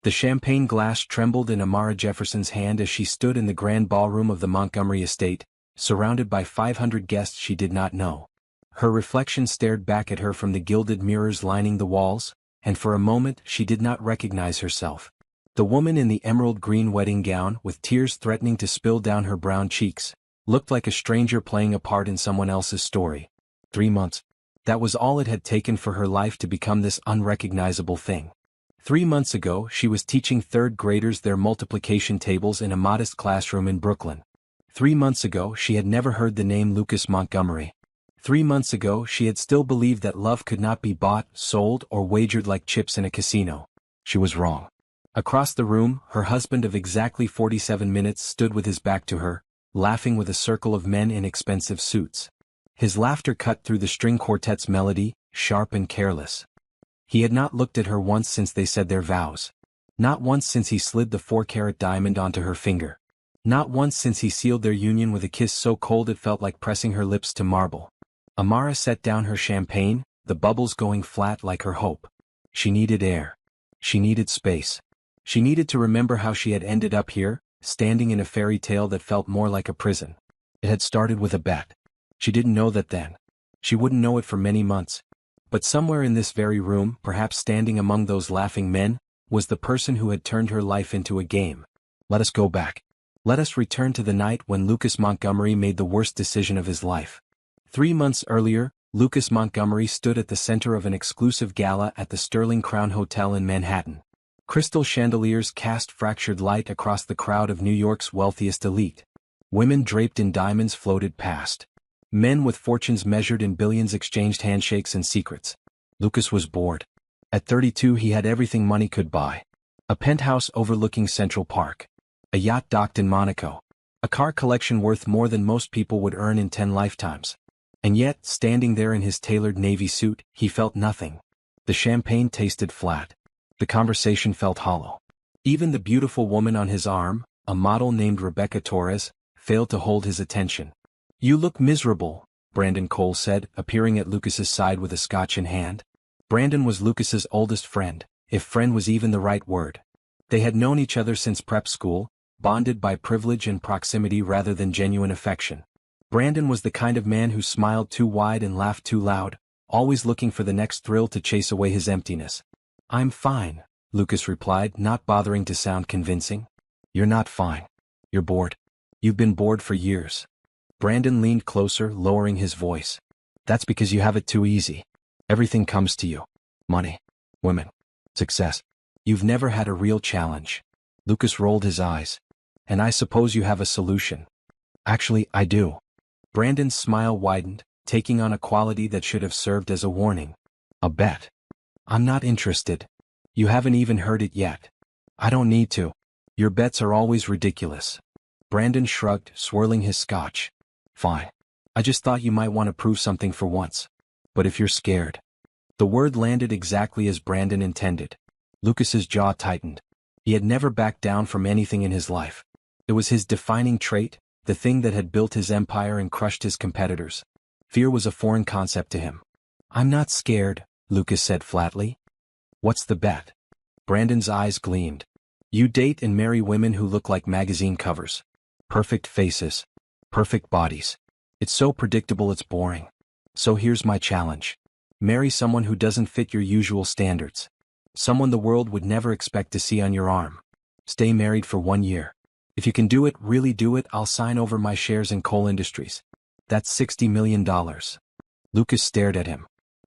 The champagne glass trembled in Amara Jefferson's hand as she stood in the grand ballroom of the Montgomery estate, surrounded by 500 guests she did not know. Her reflection stared back at her from the gilded mirrors lining the walls, and for a moment she did not recognize herself. The woman in the emerald green wedding gown, with tears threatening to spill down her brown cheeks, looked like a stranger playing a part in someone else's story. 3 months. That was all it had taken for her life to become this unrecognizable thing. 3 months ago she was teaching third graders their multiplication tables in a modest classroom in Brooklyn. 3 months ago she had never heard the name Lucas Montgomery. 3 months ago she had still believed that love could not be bought, sold, or wagered like chips in a casino. She was wrong. Across the room, her husband of exactly 47 minutes stood with his back to her, laughing with a circle of men in expensive suits. His laughter cut through the string quartet's melody, sharp and careless. He had not looked at her once since they said their vows. Not once since he slid the 4-carat diamond onto her finger. Not once since he sealed their union with a kiss so cold it felt like pressing her lips to marble. Amara set down her champagne, the bubbles going flat like her hope. She needed air. She needed space. She needed to remember how she had ended up here, standing in a fairy tale that felt more like a prison. It had started with a bet. She didn't know that then. She wouldn't know it for many months. But somewhere in this very room, perhaps standing among those laughing men, was the person who had turned her life into a game. Let us go back. Let us return to the night when Lucas Montgomery made the worst decision of his life. 3 months earlier, Lucas Montgomery stood at the center of an exclusive gala at the Sterling Crown Hotel in Manhattan. Crystal chandeliers cast fractured light across the crowd of New York's wealthiest elite. Women draped in diamonds floated past. Men with fortunes measured in billions exchanged handshakes and secrets. Lucas was bored. At 32 he had everything money could buy. A penthouse overlooking Central Park. A yacht docked in Monaco. A car collection worth more than most people would earn in 10 lifetimes. And yet, standing there in his tailored navy suit, he felt nothing. The champagne tasted flat. The conversation felt hollow. Even the beautiful woman on his arm, a model named Rebecca Torres, failed to hold his attention. "You look miserable," Brandon Cole said, appearing at Lucas's side with a scotch in hand. Brandon was Lucas's oldest friend, if friend was even the right word. They had known each other since prep school, bonded by privilege and proximity rather than genuine affection. Brandon was the kind of man who smiled too wide and laughed too loud, always looking for the next thrill to chase away his emptiness. "I'm fine," Lucas replied, not bothering to sound convincing. "You're not fine. You're bored. You've been bored for years." Brandon leaned closer, lowering his voice. "That's because you have it too easy. Everything comes to you. Money, women, success. You've never had a real challenge." Lucas rolled his eyes. "And I suppose you have a solution." "Actually, I do." Brandon's smile widened, taking on a quality that should have served as a warning. "A bet." "I'm not interested. You haven't even heard it yet." "I don't need to. Your bets are always ridiculous." Brandon shrugged, swirling his scotch. "Fine. I just thought you might want to prove something for once. But if you're scared." The word landed exactly as Brandon intended. Lucas's jaw tightened. He had never backed down from anything in his life. It was his defining trait, the thing that had built his empire and crushed his competitors. Fear was a foreign concept to him. "I'm not scared," Lucas said flatly. "What's the bet?" Brandon's eyes gleamed. "You date and marry women who look like magazine covers. Perfect faces. Perfect bodies. It's so predictable it's boring. So here's my challenge. Marry someone who doesn't fit your usual standards. Someone the world would never expect to see on your arm. Stay married for 1 year. If you can do it, really do it, I'll sign over my shares in Coal Industries. That's $60 million. Lucas stared at him.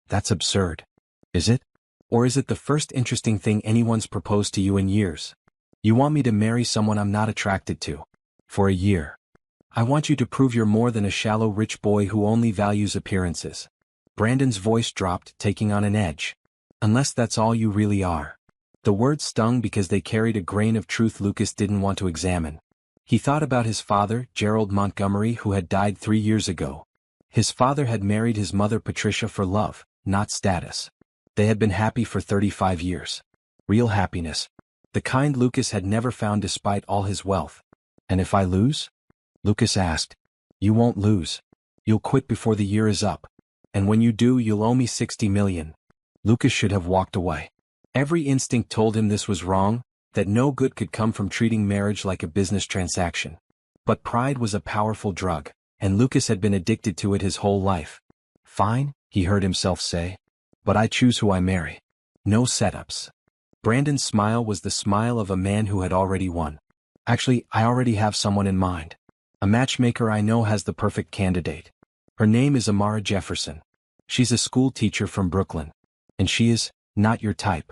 "That's absurd." "Is it? Or is it the first interesting thing anyone's proposed to you in years? You want me to marry someone I'm not attracted to? For a year. I want you to prove you're more than a shallow rich boy who only values appearances." Brandon's voice dropped, taking on an edge. "Unless that's all you really are." The words stung because they carried a grain of truth Lucas didn't want to examine. He thought about his father, Gerald Montgomery, who had died 3 years ago. His father had married his mother Patricia for love, not status. They had been happy for 35 years. Real happiness. The kind Lucas had never found despite all his wealth. "And if I lose?" Lucas asked. "You won't lose. You'll quit before the year is up. And when you do, you'll owe me $60 million. Lucas should have walked away. Every instinct told him this was wrong, that no good could come from treating marriage like a business transaction. But pride was a powerful drug, and Lucas had been addicted to it his whole life. Fine, he heard himself say. But I choose who I marry. No setups. Brandon's smile was the smile of a man who had already won. Actually, I already have someone in mind. A matchmaker I know has the perfect candidate. Her name is Amara Jefferson. She's a school teacher from Brooklyn. And she is not your type.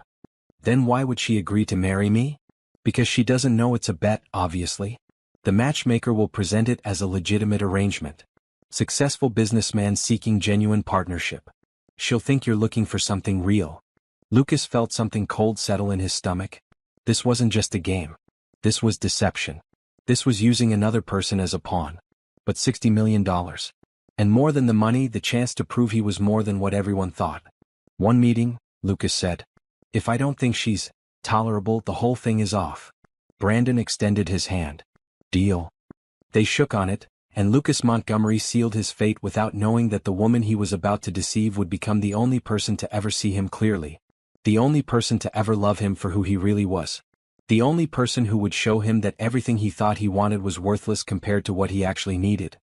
Then why would she agree to marry me? Because she doesn't know it's a bet, obviously. The matchmaker will present it as a legitimate arrangement. Successful businessman seeking genuine partnership. She'll think you're looking for something real. Lucas felt something cold settle in his stomach. This wasn't just a game. This was deception. This was using another person as a pawn. But $60 million. And more than the money, the chance to prove he was more than what everyone thought. One meeting, Lucas said. If I don't think she's tolerable, the whole thing is off. Brandon extended his hand. Deal. They shook on it, and Lucas Montgomery sealed his fate without knowing that the woman he was about to deceive would become the only person to ever see him clearly. The only person to ever love him for who he really was. The only person who would show him that everything he thought he wanted was worthless compared to what he actually needed.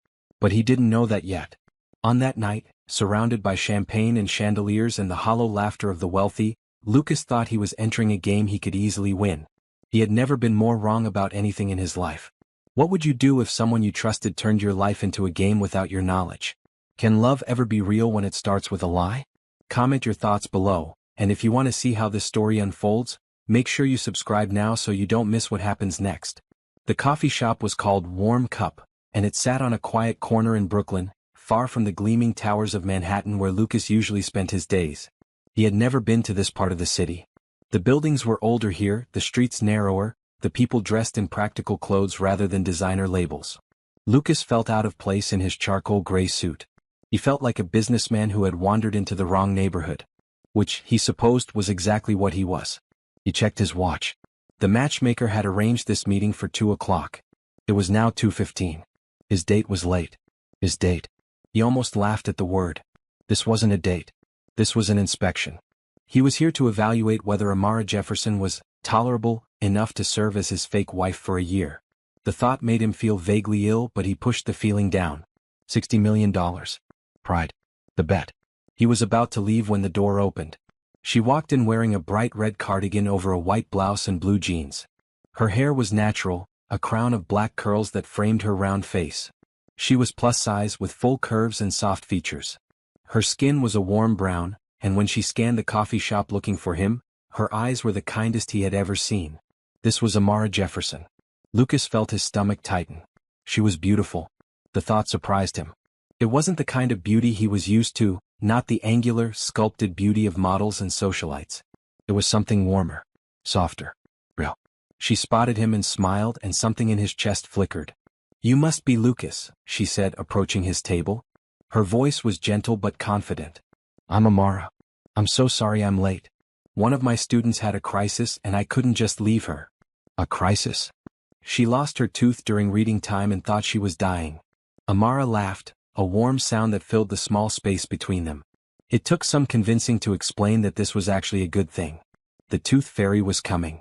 But he didn't know that yet. On that night, surrounded by champagne and chandeliers and the hollow laughter of the wealthy, Lucas thought he was entering a game he could easily win. He had never been more wrong about anything in his life. What would you do if someone you trusted turned your life into a game without your knowledge? Can love ever be real when it starts with a lie? Comment your thoughts below, and if you want to see how this story unfolds, make sure you subscribe now so you don't miss what happens next. The coffee shop was called Warm Cup, and it sat on a quiet corner in Brooklyn, far from the gleaming towers of Manhattan where Lucas usually spent his days. He had never been to this part of the city. The buildings were older here, the streets narrower, the people dressed in practical clothes rather than designer labels. Lucas felt out of place in his charcoal gray suit. He felt like a businessman who had wandered into the wrong neighborhood. Which, he supposed, was exactly what he was. He checked his watch. The matchmaker had arranged this meeting for 2 o'clock. It was now 2:15. His date was late. His date. He almost laughed at the word. This wasn't a date. This was an inspection. He was here to evaluate whether Amara Jefferson was tolerable enough to serve as his fake wife for a year. The thought made him feel vaguely ill, but he pushed the feeling down. $60 million. Pride. The bet. He was about to leave when the door opened. She walked in wearing a bright red cardigan over a white blouse and blue jeans. Her hair was natural, a crown of black curls that framed her round face. She was plus size with full curves and soft features. Her skin was a warm brown, and when she scanned the coffee shop looking for him, her eyes were the kindest he had ever seen. This was Amara Jefferson. Lucas felt his stomach tighten. She was beautiful. The thought surprised him. It wasn't the kind of beauty he was used to, not the angular, sculpted beauty of models and socialites. It was something warmer, softer, real. She spotted him and smiled, and something in his chest flickered. You must be Lucas, she said, approaching his table. Her voice was gentle but confident. I'm Amara. I'm so sorry I'm late. One of my students had a crisis and I couldn't just leave her. A crisis? She lost her tooth during reading time and thought she was dying. Amara laughed, a warm sound that filled the small space between them. It took some convincing to explain that this was actually a good thing. The tooth fairy was coming.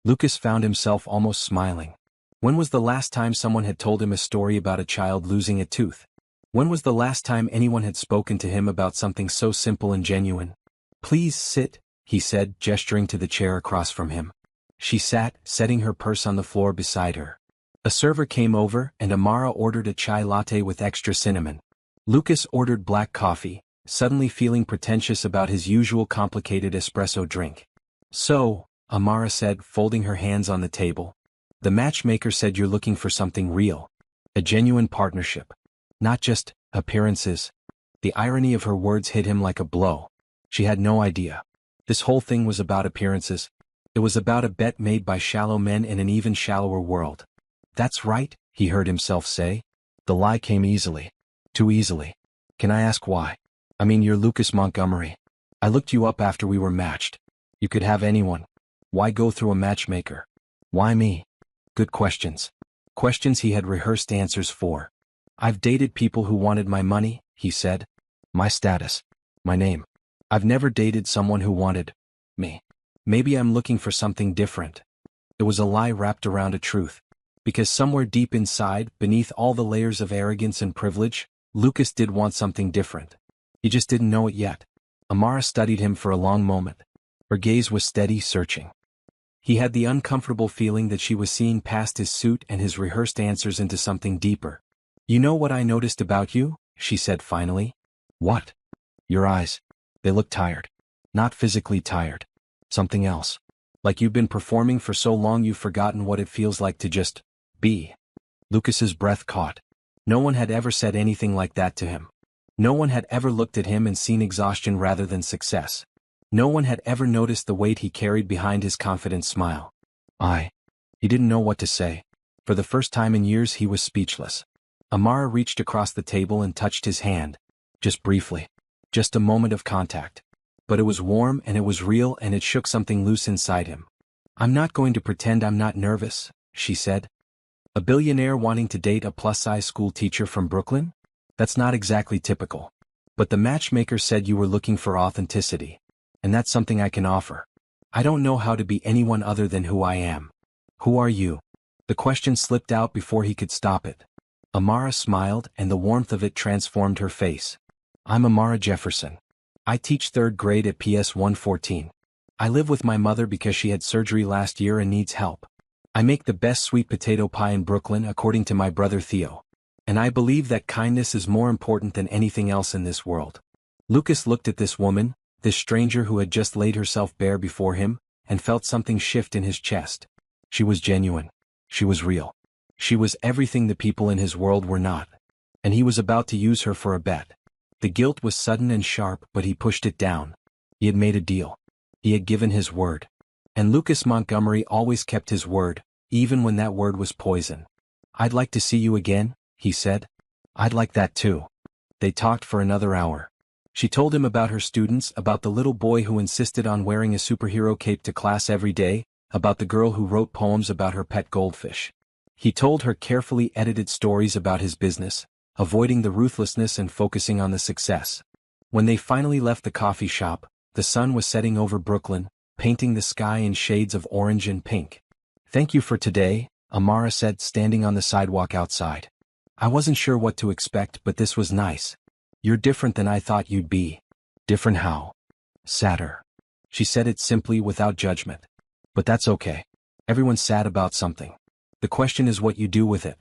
Lucas found himself almost smiling. When was the last time someone had told him a story about a child losing a tooth? When was the last time anyone had spoken to him about something so simple and genuine? Please sit, he said, gesturing to the chair across from him. She sat, setting her purse on the floor beside her. A server came over, and Amara ordered a chai latte with extra cinnamon. Lucas ordered black coffee, suddenly feeling pretentious about his usual complicated espresso drink. So, Amara said, folding her hands on the table. The matchmaker said you're looking for something real. A genuine partnership. Not just appearances. The irony of her words hit him like a blow. She had no idea. This whole thing was about appearances. It was about a bet made by shallow men in an even shallower world. That's right, he heard himself say. The lie came easily. Too easily. Can I ask why? I mean, you're Lucas Montgomery. I looked you up after we were matched. You could have anyone. Why go through a matchmaker? Why me? Good questions. Questions he had rehearsed answers for. I've dated people who wanted my money, he said. My status. My name. I've never dated someone who wanted me. Maybe I'm looking for something different. It was a lie wrapped around a truth. Because somewhere deep inside, beneath all the layers of arrogance and privilege, Lucas did want something different. He just didn't know it yet. Amara studied him for a long moment. Her gaze was steady, searching. He had the uncomfortable feeling that she was seeing past his suit and his rehearsed answers into something deeper. "You know what I noticed about you?" she said finally. "What?" "Your eyes. They look tired. Not physically tired. Something else. Like you've been performing for so long you've forgotten what it feels like to just be." Lucas's breath caught. No one had ever said anything like that to him. No one had ever looked at him and seen exhaustion rather than success. No one had ever noticed the weight he carried behind his confident smile. He didn't know what to say. For the first time in years he was speechless. Amara reached across the table and touched his hand. Just briefly. Just a moment of contact. But it was warm and it was real and it shook something loose inside him. "I'm not going to pretend I'm not nervous," she said. "A billionaire wanting to date a plus-size school teacher from Brooklyn? That's not exactly typical. But the matchmaker said you were looking for authenticity. And that's something I can offer. I don't know how to be anyone other than who I am." "Who are you?" The question slipped out before he could stop it. Amara smiled and the warmth of it transformed her face. "I'm Amara Jefferson. I teach 3rd grade at PS 114. I live with my mother because she had surgery last year and needs help. I make the best sweet potato pie in Brooklyn according to my brother Theo. And I believe that kindness is more important than anything else in this world." Lucas looked at this woman, this stranger who had just laid herself bare before him, and felt something shift in his chest. She was genuine. She was real. She was everything the people in his world were not. And he was about to use her for a bet. The guilt was sudden and sharp, but he pushed it down. He had made a deal. He had given his word. And Lucas Montgomery always kept his word, even when that word was poison. "I'd like to see you again," he said. "I'd like that too." They talked for another hour. She told him about her students, about the little boy who insisted on wearing a superhero cape to class every day, about the girl who wrote poems about her pet goldfish. He told her carefully edited stories about his business, avoiding the ruthlessness and focusing on the success. When they finally left the coffee shop, the sun was setting over Brooklyn, painting the sky in shades of orange and pink. "Thank you for today," Amara said, standing on the sidewalk outside. "I wasn't sure what to expect, but this was nice. You're different than I thought you'd be." "Different how?" "Sadder." She said it simply, without judgment. "But that's okay. Everyone's sad about something. The question is what you do with it."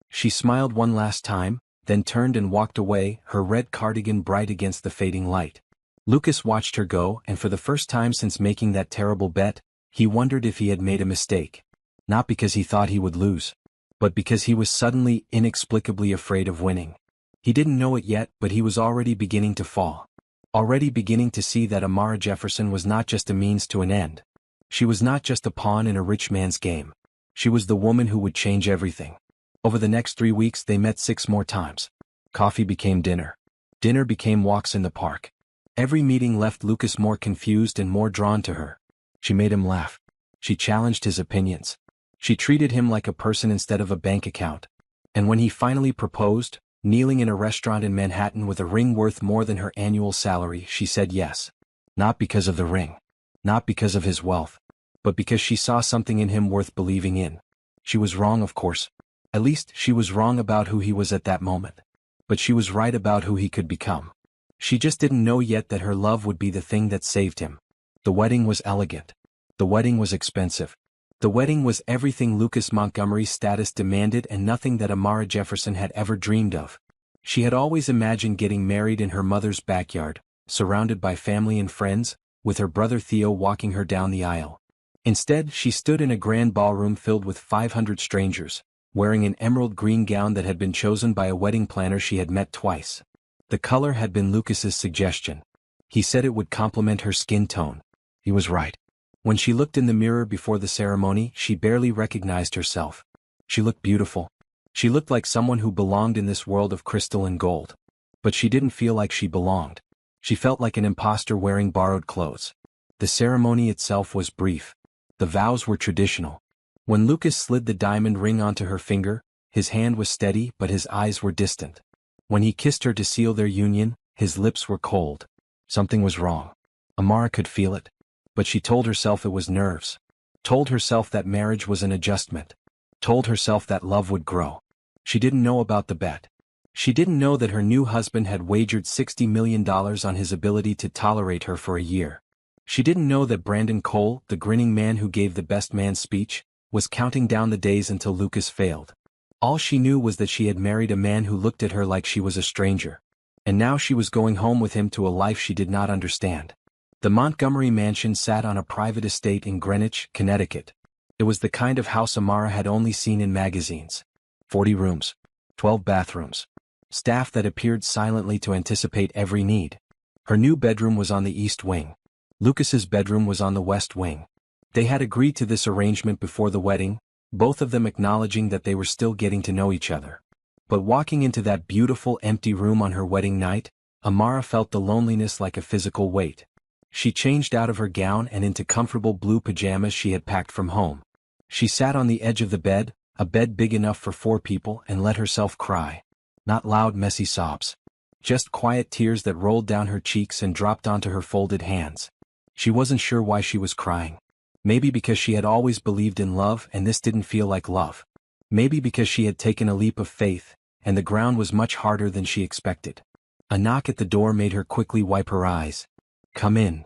She smiled one last time, then turned and walked away, her red cardigan bright against the fading light. Lucas watched her go, and for the first time since making that terrible bet, he wondered if he had made a mistake. Not because he thought he would lose, but because he was suddenly, inexplicably afraid of winning. He didn't know it yet, but he was already beginning to fall. Already beginning to see that Amara Jefferson was not just a means to an end. She was not just a pawn in a rich man's game. She was the woman who would change everything. Over the next 3 weeks they met 6 more times. Coffee became dinner. Dinner became walks in the park. Every meeting left Lucas more confused and more drawn to her. She made him laugh. She challenged his opinions. She treated him like a person instead of a bank account. And when he finally proposed, kneeling in a restaurant in Manhattan with a ring worth more than her annual salary, she said yes. Not because of the ring. Not because of his wealth. But because she saw something in him worth believing in. She was wrong, of course. At least, she was wrong about who he was at that moment. But she was right about who he could become. She just didn't know yet that her love would be the thing that saved him. The wedding was elegant. The wedding was expensive. The wedding was everything Lucas Montgomery's status demanded and nothing that Amara Jefferson had ever dreamed of. She had always imagined getting married in her mother's backyard, surrounded by family and friends, with her brother Theo walking her down the aisle. Instead, she stood in a grand ballroom filled with 500 strangers, wearing an emerald green gown that had been chosen by a wedding planner she had met twice. The color had been Lucas's suggestion. He said it would complement her skin tone. He was right. When she looked in the mirror before the ceremony, she barely recognized herself. She looked beautiful. She looked like someone who belonged in this world of crystal and gold. But she didn't feel like she belonged. She felt like an imposter wearing borrowed clothes. The ceremony itself was brief. The vows were traditional. When Lucas slid the diamond ring onto her finger, his hand was steady but his eyes were distant. When he kissed her to seal their union, his lips were cold. Something was wrong. Amara could feel it. But she told herself it was nerves. Told herself that marriage was an adjustment. Told herself that love would grow. She didn't know about the bet. She didn't know that her new husband had wagered $60 million on his ability to tolerate her for a year. She didn't know that Brandon Cole, the grinning man who gave the best man speech, was counting down the days until Lucas failed. All she knew was that she had married a man who looked at her like she was a stranger. And now she was going home with him to a life she did not understand. The Montgomery mansion sat on a private estate in Greenwich, Connecticut. It was the kind of house Amara had only seen in magazines. 40 rooms. 12 bathrooms. Staff that appeared silently to anticipate every need. Her new bedroom was on the east wing. Lucas's bedroom was on the west wing. They had agreed to this arrangement before the wedding, both of them acknowledging that they were still getting to know each other. But walking into that beautiful empty room on her wedding night, Amara felt the loneliness like a physical weight. She changed out of her gown and into comfortable blue pajamas she had packed from home. She sat on the edge of the bed, a bed big enough for 4 people, and let herself cry. Not loud, messy sobs. Just quiet tears that rolled down her cheeks and dropped onto her folded hands. She wasn't sure why she was crying. Maybe because she had always believed in love and this didn't feel like love. Maybe because she had taken a leap of faith, and the ground was much harder than she expected. A knock at the door made her quickly wipe her eyes. "Come in."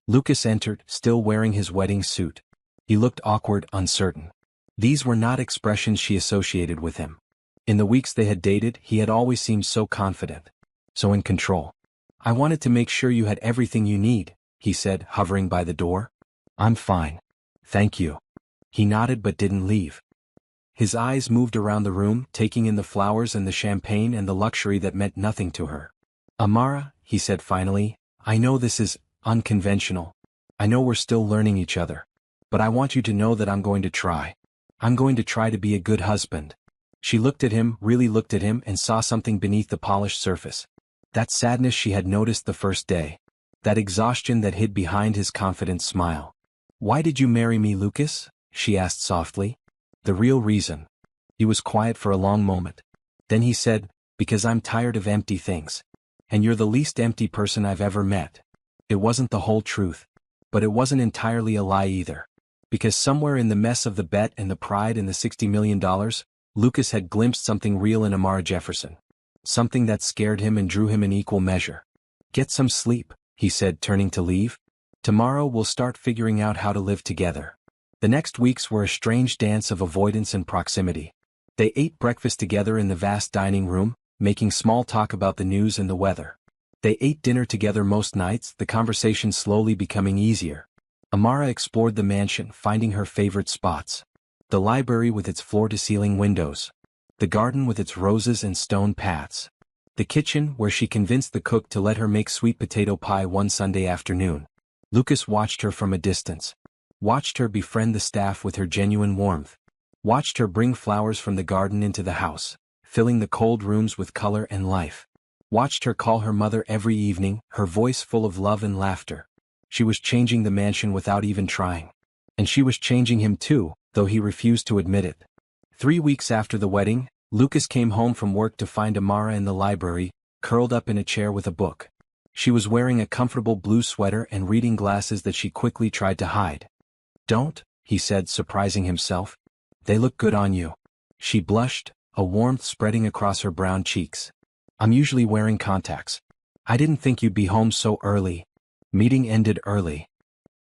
Lucas entered, still wearing his wedding suit. He looked awkward, uncertain. These were not expressions she associated with him. In the weeks they had dated, he had always seemed so confident, so in control. "I wanted to make sure you had everything you need," he said, hovering by the door. "I'm fine. Thank you." He nodded but didn't leave. His eyes moved around the room, taking in the flowers and the champagne and the luxury that meant nothing to her. "Amara," he said finally, "I know this is unconventional. I know we're still learning each other. But I want you to know that I'm going to try. I'm going to try to be a good husband." She looked at him, really looked at him, and saw something beneath the polished surface. That sadness she had noticed the first day. That exhaustion that hid behind his confident smile. "Why did you marry me, Lucas?" she asked softly. "The real reason." He was quiet for a long moment. Then he said, "Because I'm tired of empty things. And you're the least empty person I've ever met." It wasn't the whole truth. But it wasn't entirely a lie either. Because somewhere in the mess of the bet and the pride and the $60 million, Lucas had glimpsed something real in Amara Jefferson. Something that scared him and drew him in equal measure. "Get some sleep," he said, turning to leave. "Tomorrow we'll start figuring out how to live together." The next weeks were a strange dance of avoidance and proximity. They ate breakfast together in the vast dining room, making small talk about the news and the weather. They ate dinner together most nights, the conversation slowly becoming easier. Amara explored the mansion, finding her favorite spots. The library with its floor-to-ceiling windows. The garden with its roses and stone paths. The kitchen where she convinced the cook to let her make sweet potato pie one Sunday afternoon. Lucas watched her from a distance. Watched her befriend the staff with her genuine warmth. Watched her bring flowers from the garden into the house, filling the cold rooms with color and life. Watched her call her mother every evening, her voice full of love and laughter. She was changing the mansion without even trying. And she was changing him too, though he refused to admit it. 3 weeks after the wedding, Lucas came home from work to find Amara in the library, curled up in a chair with a book. She was wearing a comfortable blue sweater and reading glasses that she quickly tried to hide. "Don't," he said, surprising himself. "They look good on you." She blushed, a warmth spreading across her brown cheeks. "I'm usually wearing contacts. I didn't think you'd be home so early." Meeting ended early.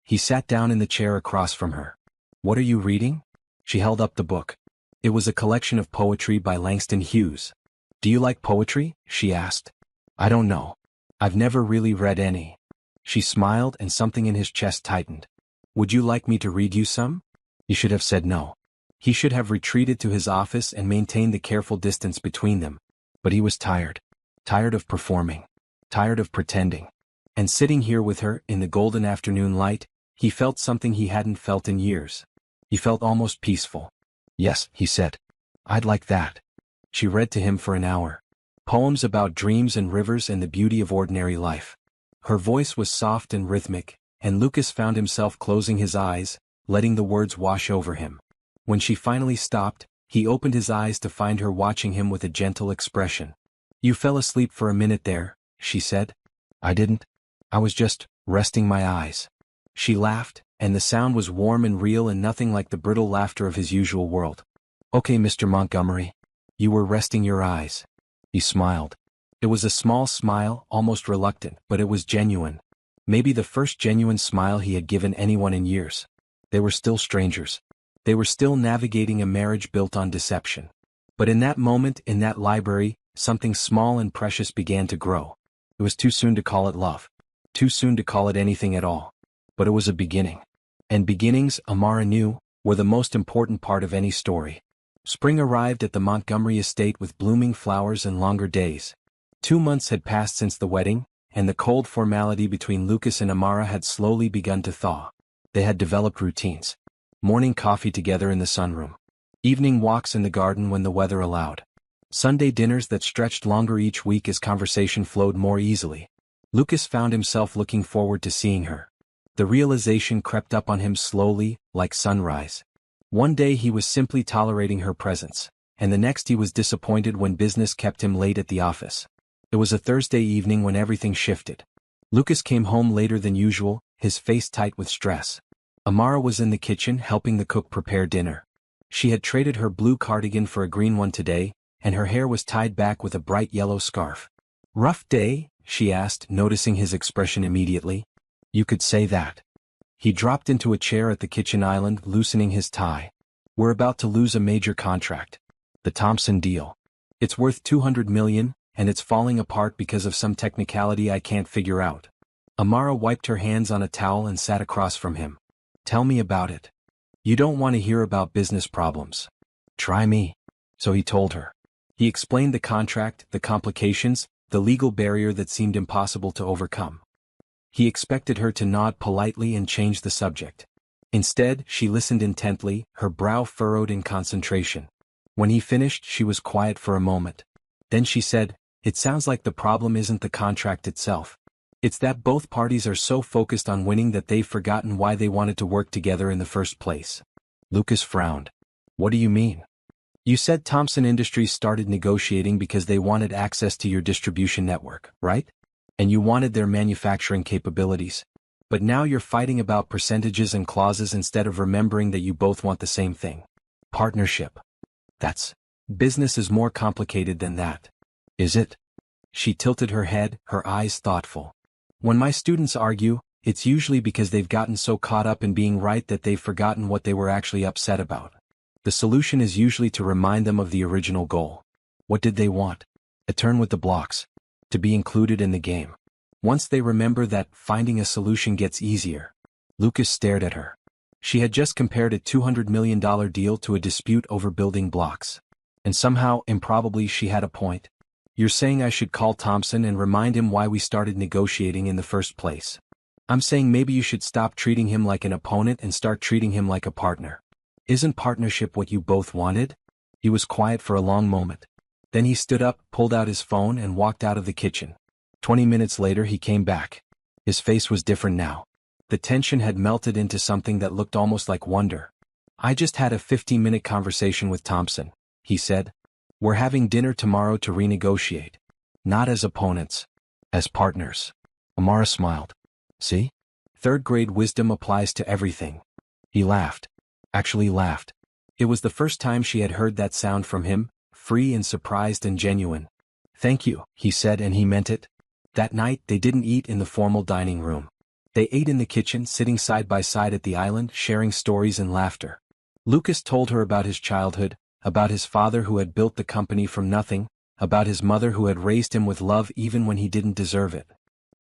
He sat down in the chair across from her. "What are you reading?" She held up the book. It was a collection of poetry by Langston Hughes. "Do you like poetry?" she asked. "I don't know. I've never really read any." She smiled and something in his chest tightened. "Would you like me to read you some?" He should have said no. He should have retreated to his office and maintained the careful distance between them. But he was tired. Tired of performing. Tired of pretending. And sitting here with her, in the golden afternoon light, he felt something he hadn't felt in years. He felt almost peaceful. "Yes," he said. "I'd like that." She read to him for an hour. Poems about dreams and rivers and the beauty of ordinary life. Her voice was soft and rhythmic, and Lucas found himself closing his eyes, letting the words wash over him. When she finally stopped, he opened his eyes to find her watching him with a gentle expression. "You fell asleep for a minute there," she said. "I didn't. I was just resting my eyes." She laughed, and the sound was warm and real and nothing like the brittle laughter of his usual world. "Okay, Mr. Montgomery. You were resting your eyes." He smiled. It was a small smile, almost reluctant, but it was genuine. Maybe the first genuine smile he had given anyone in years. They were still strangers. They were still navigating a marriage built on deception. But in that moment, in that library, something small and precious began to grow. It was too soon to call it love. Too soon to call it anything at all. But it was a beginning. And beginnings, Amara knew, were the most important part of any story. Spring arrived at the Montgomery estate with blooming flowers and longer days. 2 months had passed since the wedding, and the cold formality between Lucas and Amara had slowly begun to thaw. They had developed routines. Morning coffee together in the sunroom. Evening walks in the garden when the weather allowed. Sunday dinners that stretched longer each week as conversation flowed more easily. Lucas found himself looking forward to seeing her. The realization crept up on him slowly, like sunrise. One day he was simply tolerating her presence, and the next he was disappointed when business kept him late at the office. It was a Thursday evening when everything shifted. Lucas came home later than usual, his face tight with stress. Amara was in the kitchen helping the cook prepare dinner. She had traded her blue cardigan for a green one today, and her hair was tied back with a bright yellow scarf. "Rough day?" she asked, noticing his expression immediately. "You could say that." He dropped into a chair at the kitchen island, loosening his tie. "We're about to lose a major contract. The Thompson deal. It's worth $200 million, and it's falling apart because of some technicality I can't figure out." Amara wiped her hands on a towel and sat across from him. "Tell me about it. You don't want to hear about business problems. Try me." So he told her. He explained the contract, the complications, the legal barrier that seemed impossible to overcome. He expected her to nod politely and change the subject. Instead, she listened intently, her brow furrowed in concentration. When he finished, she was quiet for a moment. Then she said, "It sounds like the problem isn't the contract itself. It's that both parties are so focused on winning that they've forgotten why they wanted to work together in the first place." Lucas frowned. "What do you mean?" "You said Thompson Industries started negotiating because they wanted access to your distribution network, right? And you wanted their manufacturing capabilities. But now you're fighting about percentages and clauses instead of remembering that you both want the same thing. Partnership. Business is more complicated than that. Is it?" She tilted her head, her eyes thoughtful. "When my students argue, it's usually because they've gotten so caught up in being right that they've forgotten what they were actually upset about. The solution is usually to remind them of the original goal. What did they want? A turn with the blocks. To be included in the game. Once they remember that, finding a solution gets easier." Lucas stared at her. She had just compared a $200 million deal to a dispute over building blocks. And somehow, improbably, she had a point. "You're saying I should call Thompson and remind him why we started negotiating in the first place. I'm saying maybe you should stop treating him like an opponent and start treating him like a partner. Isn't partnership what you both wanted?" He was quiet for a long moment. Then he stood up, pulled out his phone and walked out of the kitchen. 20 minutes later he came back. His face was different now. The tension had melted into something that looked almost like wonder. "I just had a 15-minute conversation with Thompson," he said. "We're having dinner tomorrow to renegotiate. Not as opponents. As partners." Amara smiled. "See? Third-grade wisdom applies to everything." He laughed. Actually laughed. It was the first time she had heard that sound from him, free and surprised and genuine. "Thank you," he said, and he meant it. That night they didn't eat in the formal dining room. They ate in the kitchen, sitting side by side at the island, sharing stories and laughter. Lucas told her about his childhood, about his father who had built the company from nothing, about his mother who had raised him with love even when he didn't deserve it.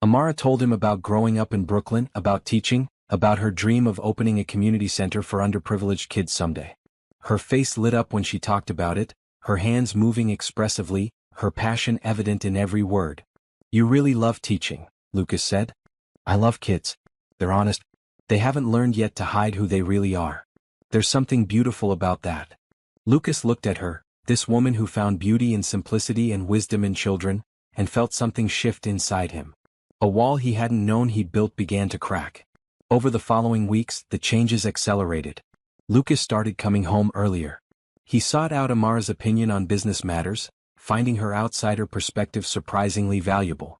Amara told him about growing up in Brooklyn, about teaching, about her dream of opening a community center for underprivileged kids someday. Her face lit up when she talked about it, her hands moving expressively, her passion evident in every word. "You really love teaching," Lucas said. "I love kids. They're honest. They haven't learned yet to hide who they really are. There's something beautiful about that." Lucas looked at her, this woman who found beauty in simplicity and wisdom in children, and felt something shift inside him. A wall he hadn't known he'd built began to crack. Over the following weeks, the changes accelerated. Lucas started coming home earlier. He sought out Amara's opinion on business matters, finding her outsider perspective surprisingly valuable.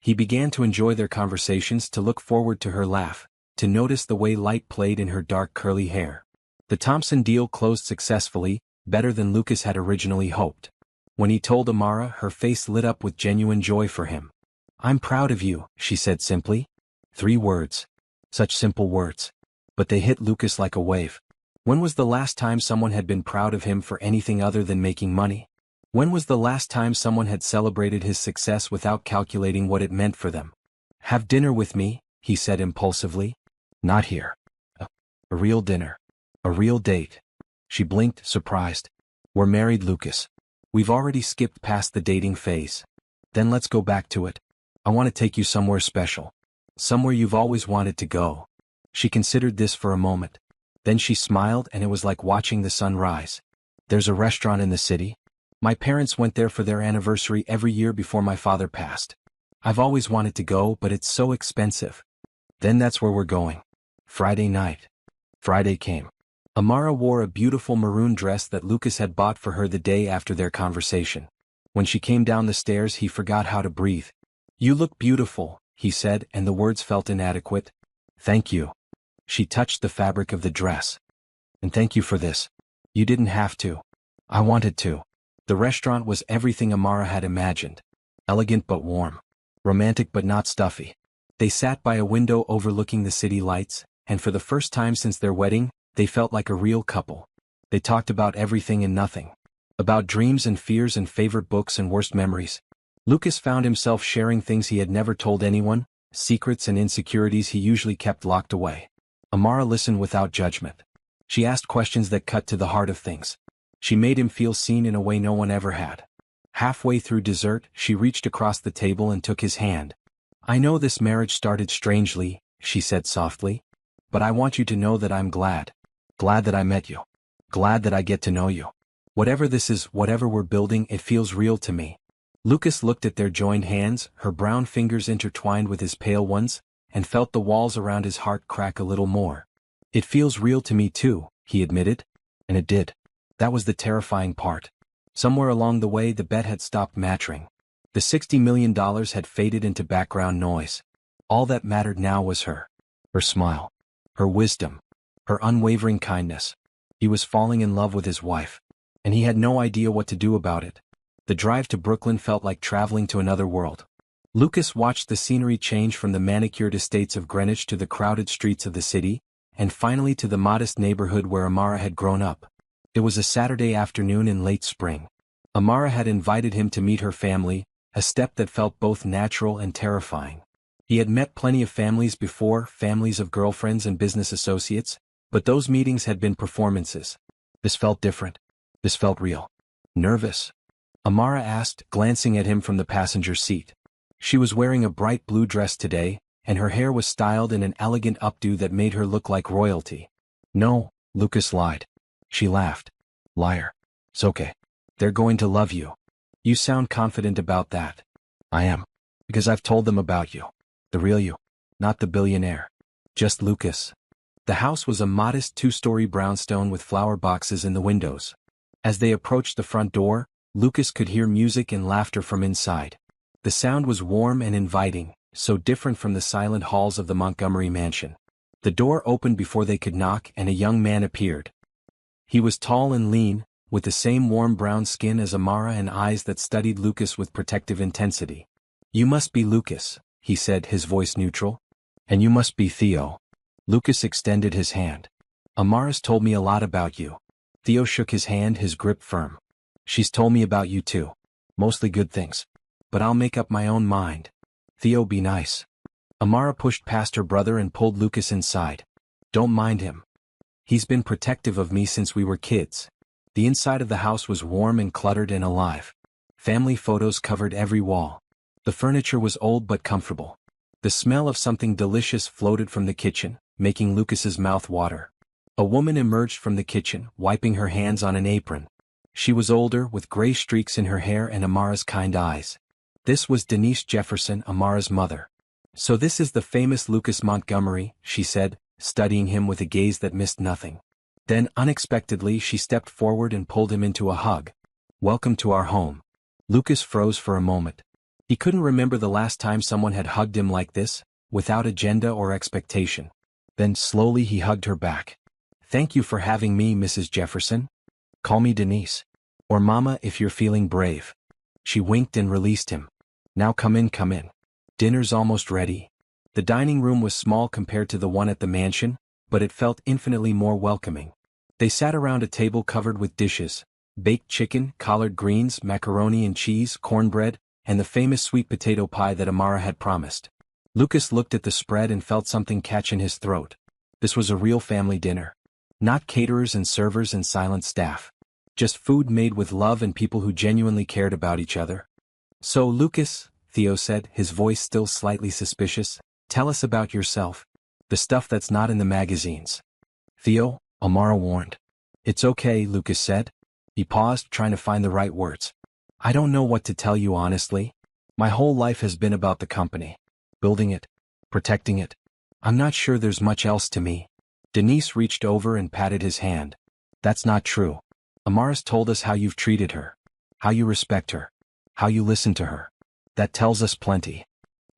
He began to enjoy their conversations, to look forward to her laugh, to notice the way light played in her dark curly hair. The Thompson deal closed successfully, better than Lucas had originally hoped. When he told Amara, her face lit up with genuine joy for him. "I'm proud of you," she said simply. 3 words. Such simple words. But they hit Lucas like a wave. When was the last time someone had been proud of him for anything other than making money? When was the last time someone had celebrated his success without calculating what it meant for them? "Have dinner with me," he said impulsively. "Not here." A real dinner. A real date. She blinked, surprised. "We're married, Lucas. We've already skipped past the dating phase." "Then let's go back to it. I want to take you somewhere special. Somewhere you've always wanted to go." She considered this for a moment. Then she smiled, and it was like watching the sun rise. "There's a restaurant in the city. My parents went there for their anniversary every year before my father passed. I've always wanted to go, but it's so expensive." "Then that's where we're going. Friday night." Friday came. Amara wore a beautiful maroon dress that Lucas had bought for her the day after their conversation. When she came down the stairs, he forgot how to breathe. "You look beautiful," he said, and the words felt inadequate. "Thank you." She touched the fabric of the dress. "And thank you for this. You didn't have to. I wanted to." The restaurant was everything Amara had imagined. Elegant but warm. Romantic but not stuffy. They sat by a window overlooking the city lights, and for the first time since their wedding, they felt like a real couple. They talked about everything and nothing. About dreams and fears and favorite books and worst memories. Lucas found himself sharing things he had never told anyone, secrets and insecurities he usually kept locked away. Amara listened without judgment. She asked questions that cut to the heart of things. She made him feel seen in a way no one ever had. Halfway through dessert, she reached across the table and took his hand. "I know this marriage started strangely," she said softly. "But I want you to know that I'm glad. Glad that I met you. Glad that I get to know you. Whatever this is, whatever we're building, it feels real to me." Lucas looked at their joined hands, her brown fingers intertwined with his pale ones, and felt the walls around his heart crack a little more. "It feels real to me too," he admitted. And it did. That was the terrifying part. Somewhere along the way the bet had stopped mattering. The $60 million had faded into background noise. All that mattered now was her. Her smile. Her wisdom. Her unwavering kindness. He was falling in love with his wife. And he had no idea what to do about it. The drive to Brooklyn felt like traveling to another world. Lucas watched the scenery change from the manicured estates of Greenwich to the crowded streets of the city, and finally to the modest neighborhood where Amara had grown up. It was a Saturday afternoon in late spring. Amara had invited him to meet her family, a step that felt both natural and terrifying. He had met plenty of families before, families of girlfriends and business associates, but those meetings had been performances. This felt different. This felt real. "Nervous?" Amara asked, glancing at him from the passenger seat. She was wearing a bright blue dress today, and her hair was styled in an elegant updo that made her look like royalty. "No," Lucas lied. She laughed. "Liar. It's okay. They're going to love you. You sound confident about that." "I am. Because I've told them about you. The real you. Not the billionaire. Just Lucas." The house was a modest 2-story brownstone with flower boxes in the windows. As they approached the front door, Lucas could hear music and laughter from inside. The sound was warm and inviting, so different from the silent halls of the Montgomery mansion. The door opened before they could knock, and a young man appeared. He was tall and lean, with the same warm brown skin as Amara and eyes that studied Lucas with protective intensity. "You must be Lucas," he said, his voice neutral. "And you must be Theo." Lucas extended his hand. "Amara's told me a lot about you." Theo shook his hand, his grip firm. "She's told me about you too. Mostly good things. But I'll make up my own mind." "Theo, be nice." Amara pushed past her brother and pulled Lucas inside. "Don't mind him. He's been protective of me since we were kids." The inside of the house was warm and cluttered and alive. Family photos covered every wall. The furniture was old but comfortable. The smell of something delicious floated from the kitchen, making Lucas's mouth water. A woman emerged from the kitchen, wiping her hands on an apron. She was older, with gray streaks in her hair and Amara's kind eyes. This was Denise Jefferson, Amara's mother. "So this is the famous Lucas Montgomery," she said, studying him with a gaze that missed nothing. Then, unexpectedly, she stepped forward and pulled him into a hug. "Welcome to our home." Lucas froze for a moment. He couldn't remember the last time someone had hugged him like this, without agenda or expectation. Then slowly he hugged her back. Thank you for having me, Mrs. Jefferson. Call me Denise. Or Mama if you're feeling brave. She winked and released him. Now come in, come in. Dinner's almost ready. The dining room was small compared to the one at the mansion, but it felt infinitely more welcoming. They sat around a table covered with dishes: baked chicken, collard greens, macaroni and cheese, cornbread, and the famous sweet potato pie that Amara had promised. Lucas looked at the spread and felt something catch in his throat. This was a real family dinner. Not caterers and servers and silent staff. Just food made with love and people who genuinely cared about each other. So Lucas, Theo said, his voice still slightly suspicious, tell us about yourself. The stuff that's not in the magazines. Theo, Amara warned. It's okay, Lucas said. He paused, trying to find the right words. I don't know what to tell you honestly. My whole life has been about the company. Building it. Protecting it. I'm not sure there's much else to me. Denise reached over and patted his hand. That's not true. Amara's told us how you've treated her. How you respect her. How you listen to her. That tells us plenty.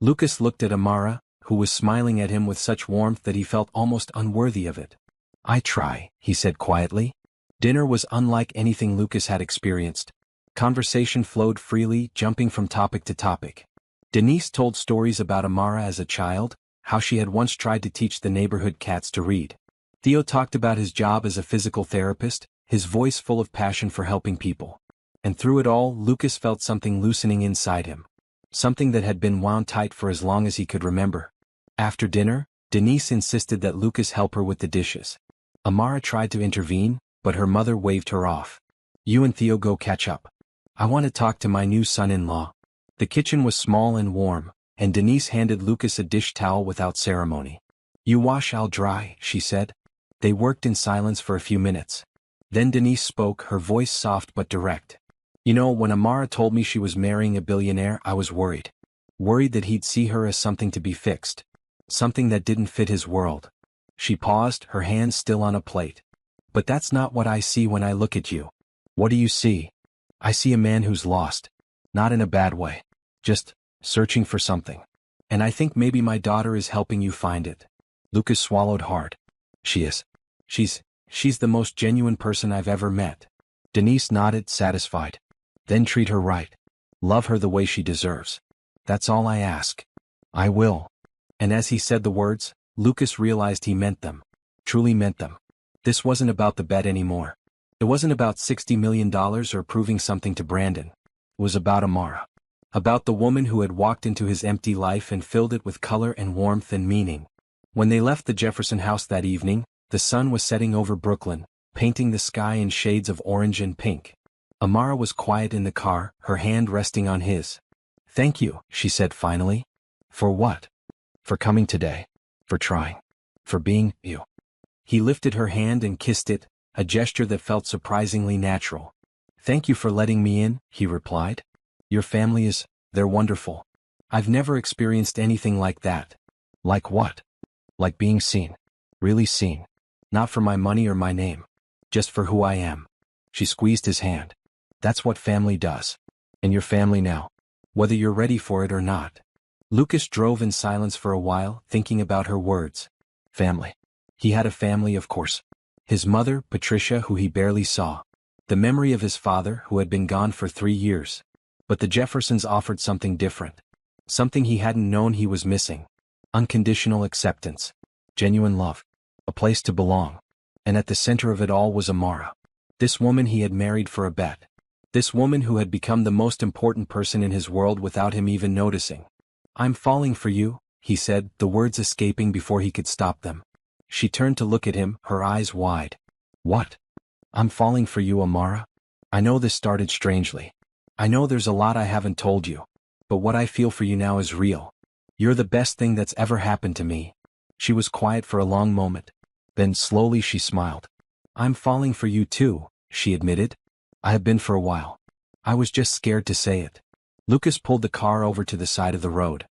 Lucas looked at Amara, who was smiling at him with such warmth that he felt almost unworthy of it. I try, he said quietly. Dinner was unlike anything Lucas had experienced. Conversation flowed freely, jumping from topic to topic. Denise told stories about Amara as a child, how she had once tried to teach the neighborhood cats to read. Theo talked about his job as a physical therapist, his voice full of passion for helping people. And through it all, Lucas felt something loosening inside him. Something that had been wound tight for as long as he could remember. After dinner, Denise insisted that Lucas help her with the dishes. Amara tried to intervene, but her mother waved her off. You and Theo go catch up. I want to talk to my new son-in-law. The kitchen was small and warm, and Denise handed Lucas a dish towel without ceremony. You wash, I'll dry, she said. They worked in silence for a few minutes. Then Denise spoke, her voice soft but direct. You know, when Amara told me she was marrying a billionaire, I was worried. Worried that he'd see her as something to be fixed. Something that didn't fit his world. She paused, her hand still on a plate. But that's not what I see when I look at you. What do you see? I see a man who's lost. Not in a bad way. Just searching for something. And I think maybe my daughter is helping you find it. Lucas swallowed hard. She is. She's the most genuine person I've ever met. Denise nodded, satisfied. Then treat her right. Love her the way she deserves. That's all I ask. I will. And as he said the words, Lucas realized he meant them. Truly meant them. This wasn't about the bet anymore. It wasn't about $60 million or proving something to Brandon. It was about Amara. About the woman who had walked into his empty life and filled it with color and warmth and meaning. When they left the Jefferson house that evening, the sun was setting over Brooklyn, painting the sky in shades of orange and pink. Amara was quiet in the car, her hand resting on his. Thank you, she said finally. For what? For coming today. For trying. For being you. He lifted her hand and kissed it, a gesture that felt surprisingly natural. Thank you for letting me in, he replied. Your family they're wonderful. I've never experienced anything like that. Like what? Like being seen. Really seen. Not for my money or my name. Just for who I am. She squeezed his hand. That's what family does. And your family now. Whether you're ready for it or not. Lucas drove in silence for a while, thinking about her words. Family. He had a family, of course. His mother, Patricia, who he barely saw. The memory of his father, who had been gone for 3 years. But the Jeffersons offered something different. Something he hadn't known he was missing. Unconditional acceptance. Genuine love. A place to belong. And at the center of it all was Amara. This woman he had married for a bet. This woman who had become the most important person in his world without him even noticing. I'm falling for you, he said, the words escaping before he could stop them. She turned to look at him, her eyes wide. What? I'm falling for you, Amara? I know this started strangely. I know there's a lot I haven't told you. But what I feel for you now is real. You're the best thing that's ever happened to me. She was quiet for a long moment. Then slowly she smiled. I'm falling for you too, she admitted. I have been for a while. I was just scared to say it. Lucas pulled the car over to the side of the road.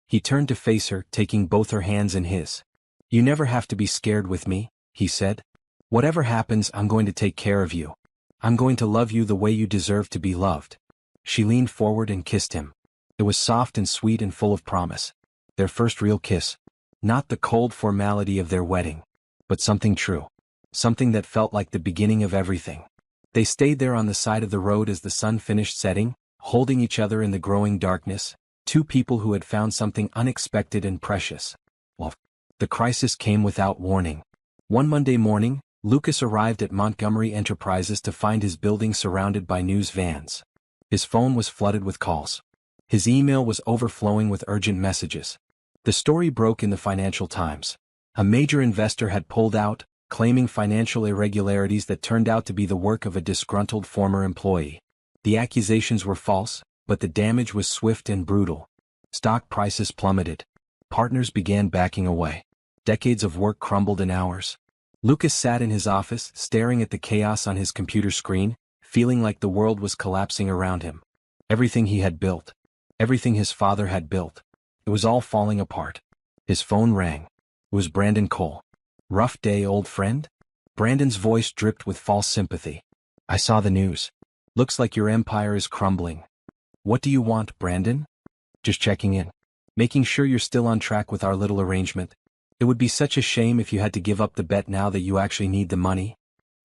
He turned to face her, taking both her hands in his. You never have to be scared with me, he said. Whatever happens, I'm going to take care of you. I'm going to love you the way you deserve to be loved. She leaned forward and kissed him. It was soft and sweet and full of promise. Their first real kiss. Not the cold formality of their wedding, but something true. Something that felt like the beginning of everything. They stayed there on the side of the road as the sun finished setting, holding each other in the growing darkness, two people who had found something unexpected and precious. Well, the crisis came without warning. One Monday morning, Lucas arrived at Montgomery Enterprises to find his building surrounded by news vans. His phone was flooded with calls. His email was overflowing with urgent messages. The story broke in the Financial Times. A major investor had pulled out, claiming financial irregularities that turned out to be the work of a disgruntled former employee. The accusations were false, but the damage was swift and brutal. Stock prices plummeted. Partners began backing away. Decades of work crumbled in hours. Lucas sat in his office, staring at the chaos on his computer screen, feeling like the world was collapsing around him. Everything he had built. Everything his father had built. It was all falling apart. His phone rang. It was Brandon Cole. "Rough day, old friend?" Brandon's voice dripped with false sympathy. "I saw the news. Looks like your empire is crumbling." "What do you want, Brandon?" "Just checking in. Making sure you're still on track with our little arrangement. It would be such a shame if you had to give up the bet now that you actually need the money."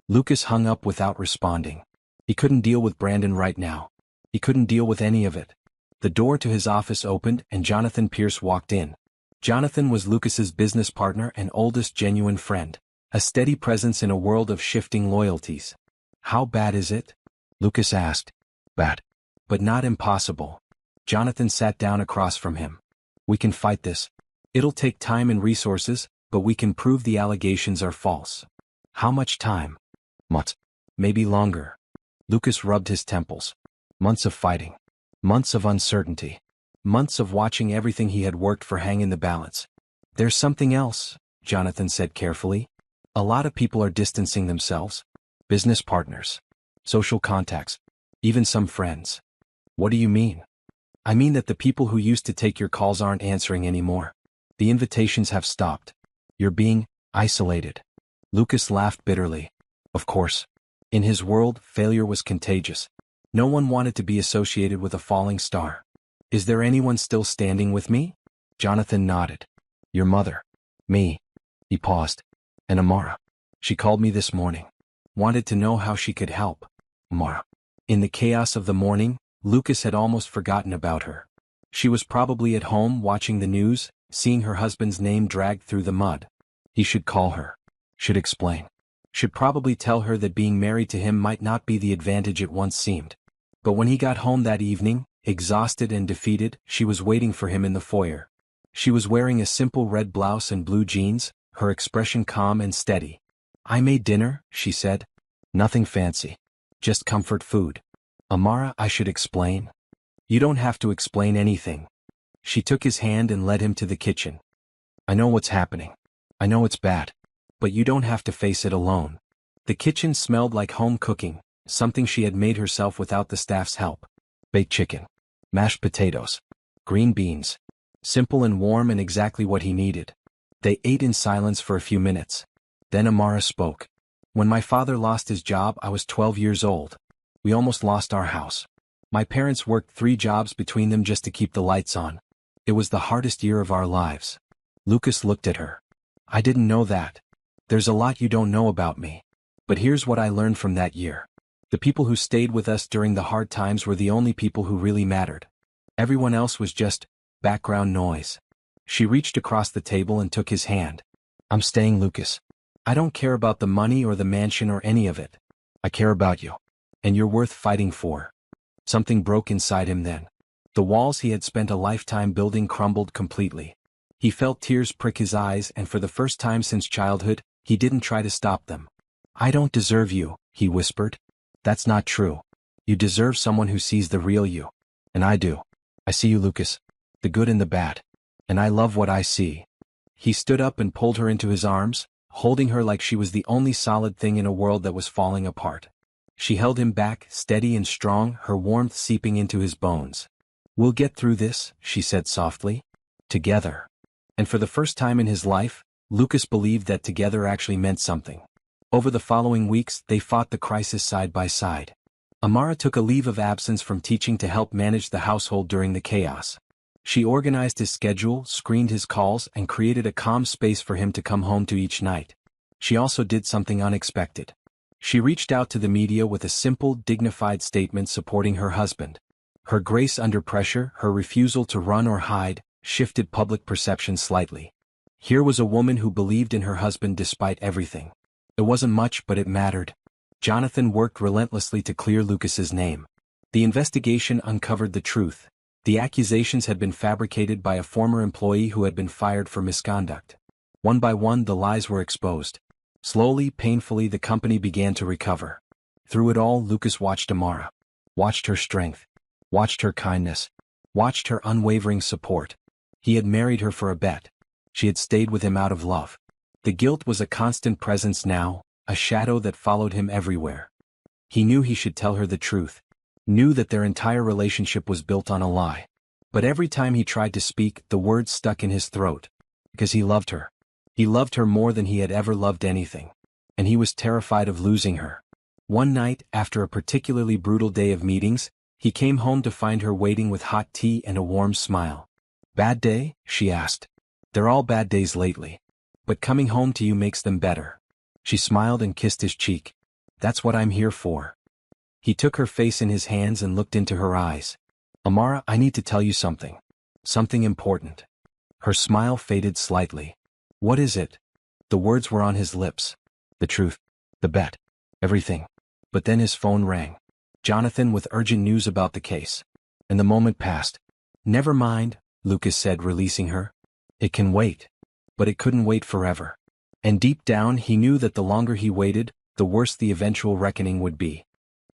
Lucas hung up without responding. He couldn't deal with Brandon right now. He couldn't deal with any of it. The door to his office opened and Jonathan Pierce walked in. Jonathan was Lucas's business partner and oldest genuine friend, a steady presence in a world of shifting loyalties. "How bad is it?" Lucas asked. "Bad. But not impossible." Jonathan sat down across from him. "We can fight this. It'll take time and resources, but we can prove the allegations are false." "How much time?" "Months. Maybe longer." Lucas rubbed his temples. Months of fighting. Months of uncertainty. Months of watching everything he had worked for hang in the balance. "There's something else," Jonathan said carefully. "A lot of people are distancing themselves. Business partners. Social contacts. Even some friends." "What do you mean?" "I mean that the people who used to take your calls aren't answering anymore. The invitations have stopped. You're being isolated." Lucas laughed bitterly. Of course. In his world, failure was contagious. No one wanted to be associated with a falling star. "Is there anyone still standing with me?" Jonathan nodded. "Your mother." "Me." He paused. "And Amara. She called me this morning. Wanted to know how she could help." Amara. In the chaos of the morning, Lucas had almost forgotten about her. She was probably at home watching the news, seeing her husband's name dragged through the mud. He should call her. Should explain. Should probably tell her that being married to him might not be the advantage it once seemed. But when he got home that evening, exhausted and defeated, she was waiting for him in the foyer. She was wearing a simple red blouse and blue jeans, her expression calm and steady. "I made dinner," she said. "Nothing fancy. Just comfort food." "Amara, I should explain." "You don't have to explain anything." She took his hand and led him to the kitchen. "I know what's happening. I know it's bad. But you don't have to face it alone." The kitchen smelled like home cooking, something she had made herself without the staff's help. Baked chicken. Mashed potatoes. Green beans. Simple and warm and exactly what he needed. They ate in silence for a few minutes. Then Amara spoke. "When my father lost his job, I was 12 years old. We almost lost our house. My parents worked 3 jobs between them just to keep the lights on. It was the hardest year of our lives." Lucas looked at her. "I didn't know that. There's a lot you don't know about me. But here's what I learned from that year. The people who stayed with us during the hard times were the only people who really mattered. Everyone else was just background noise." She reached across the table and took his hand. "I'm staying, Lucas. I don't care about the money or the mansion or any of it. I care about you. And you're worth fighting for." Something broke inside him then. The walls he had spent a lifetime building crumbled completely. He felt tears prick his eyes, and for the first time since childhood, he didn't try to stop them. "I don't deserve you," he whispered. "That's not true. You deserve someone who sees the real you. And I do. I see you, Lucas. The good and the bad. And I love what I see." He stood up and pulled her into his arms, holding her like she was the only solid thing in a world that was falling apart. She held him back, steady and strong, her warmth seeping into his bones. "We'll get through this," she said softly. "Together." And for the first time in his life, Lucas believed that together actually meant something. Over the following weeks, they fought the crisis side by side. Amara took a leave of absence from teaching to help manage the household during the chaos. She organized his schedule, screened his calls, and created a calm space for him to come home to each night. She also did something unexpected. She reached out to the media with a simple, dignified statement supporting her husband. Her grace under pressure, her refusal to run or hide, shifted public perception slightly. Here was a woman who believed in her husband despite everything. It wasn't much, but it mattered. Jonathan worked relentlessly to clear Lucas's name. The investigation uncovered the truth. The accusations had been fabricated by a former employee who had been fired for misconduct. One by one, the lies were exposed. Slowly, painfully, the company began to recover. Through it all, Lucas watched Amara. Watched her strength. Watched her kindness. Watched her unwavering support. He had married her for a bet. She had stayed with him out of love. The guilt was a constant presence now, a shadow that followed him everywhere. He knew he should tell her the truth. Knew that their entire relationship was built on a lie. But every time he tried to speak, the words stuck in his throat. Because he loved her. He loved her more than he had ever loved anything. And he was terrified of losing her. One night, after a particularly brutal day of meetings, he came home to find her waiting with hot tea and a warm smile. "Bad day?" she asked. "They're all bad days lately. But coming home to you makes them better." She smiled and kissed his cheek. "That's what I'm here for." He took her face in his hands and looked into her eyes. "Amara, I need to tell you something. Something important." Her smile faded slightly. "What is it?" The words were on his lips. "The truth. The bet. Everything." But then his phone rang. Jonathan with urgent news about the case. And the moment passed. "Never mind," Lucas said, releasing her. "It can wait." But it couldn't wait forever. And deep down he knew that the longer he waited, the worse the eventual reckoning would be.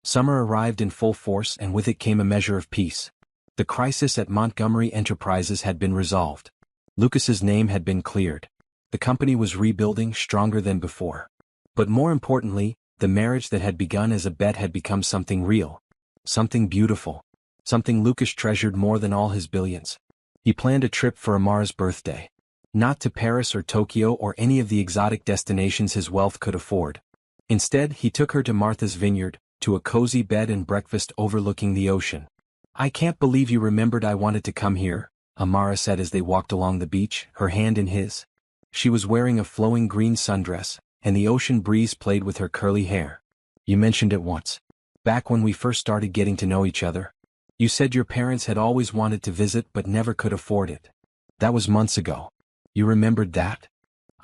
Summer arrived in full force, and with it came a measure of peace. The crisis at Montgomery Enterprises had been resolved. Lucas's name had been cleared. The company was rebuilding, stronger than before. But more importantly, the marriage that had begun as a bet had become something real. Something beautiful. Something Lucas treasured more than all his billions. He planned a trip for Amara's birthday. Not to Paris or Tokyo or any of the exotic destinations his wealth could afford. Instead, he took her to Martha's Vineyard, to a cozy bed and breakfast overlooking the ocean. "I can't believe you remembered I wanted to come here," Amara said as they walked along the beach, her hand in his. She was wearing a flowing green sundress, and the ocean breeze played with her curly hair. "You mentioned it once. Back when we first started getting to know each other. You said your parents had always wanted to visit but never could afford it. That was months ago. You remembered that?"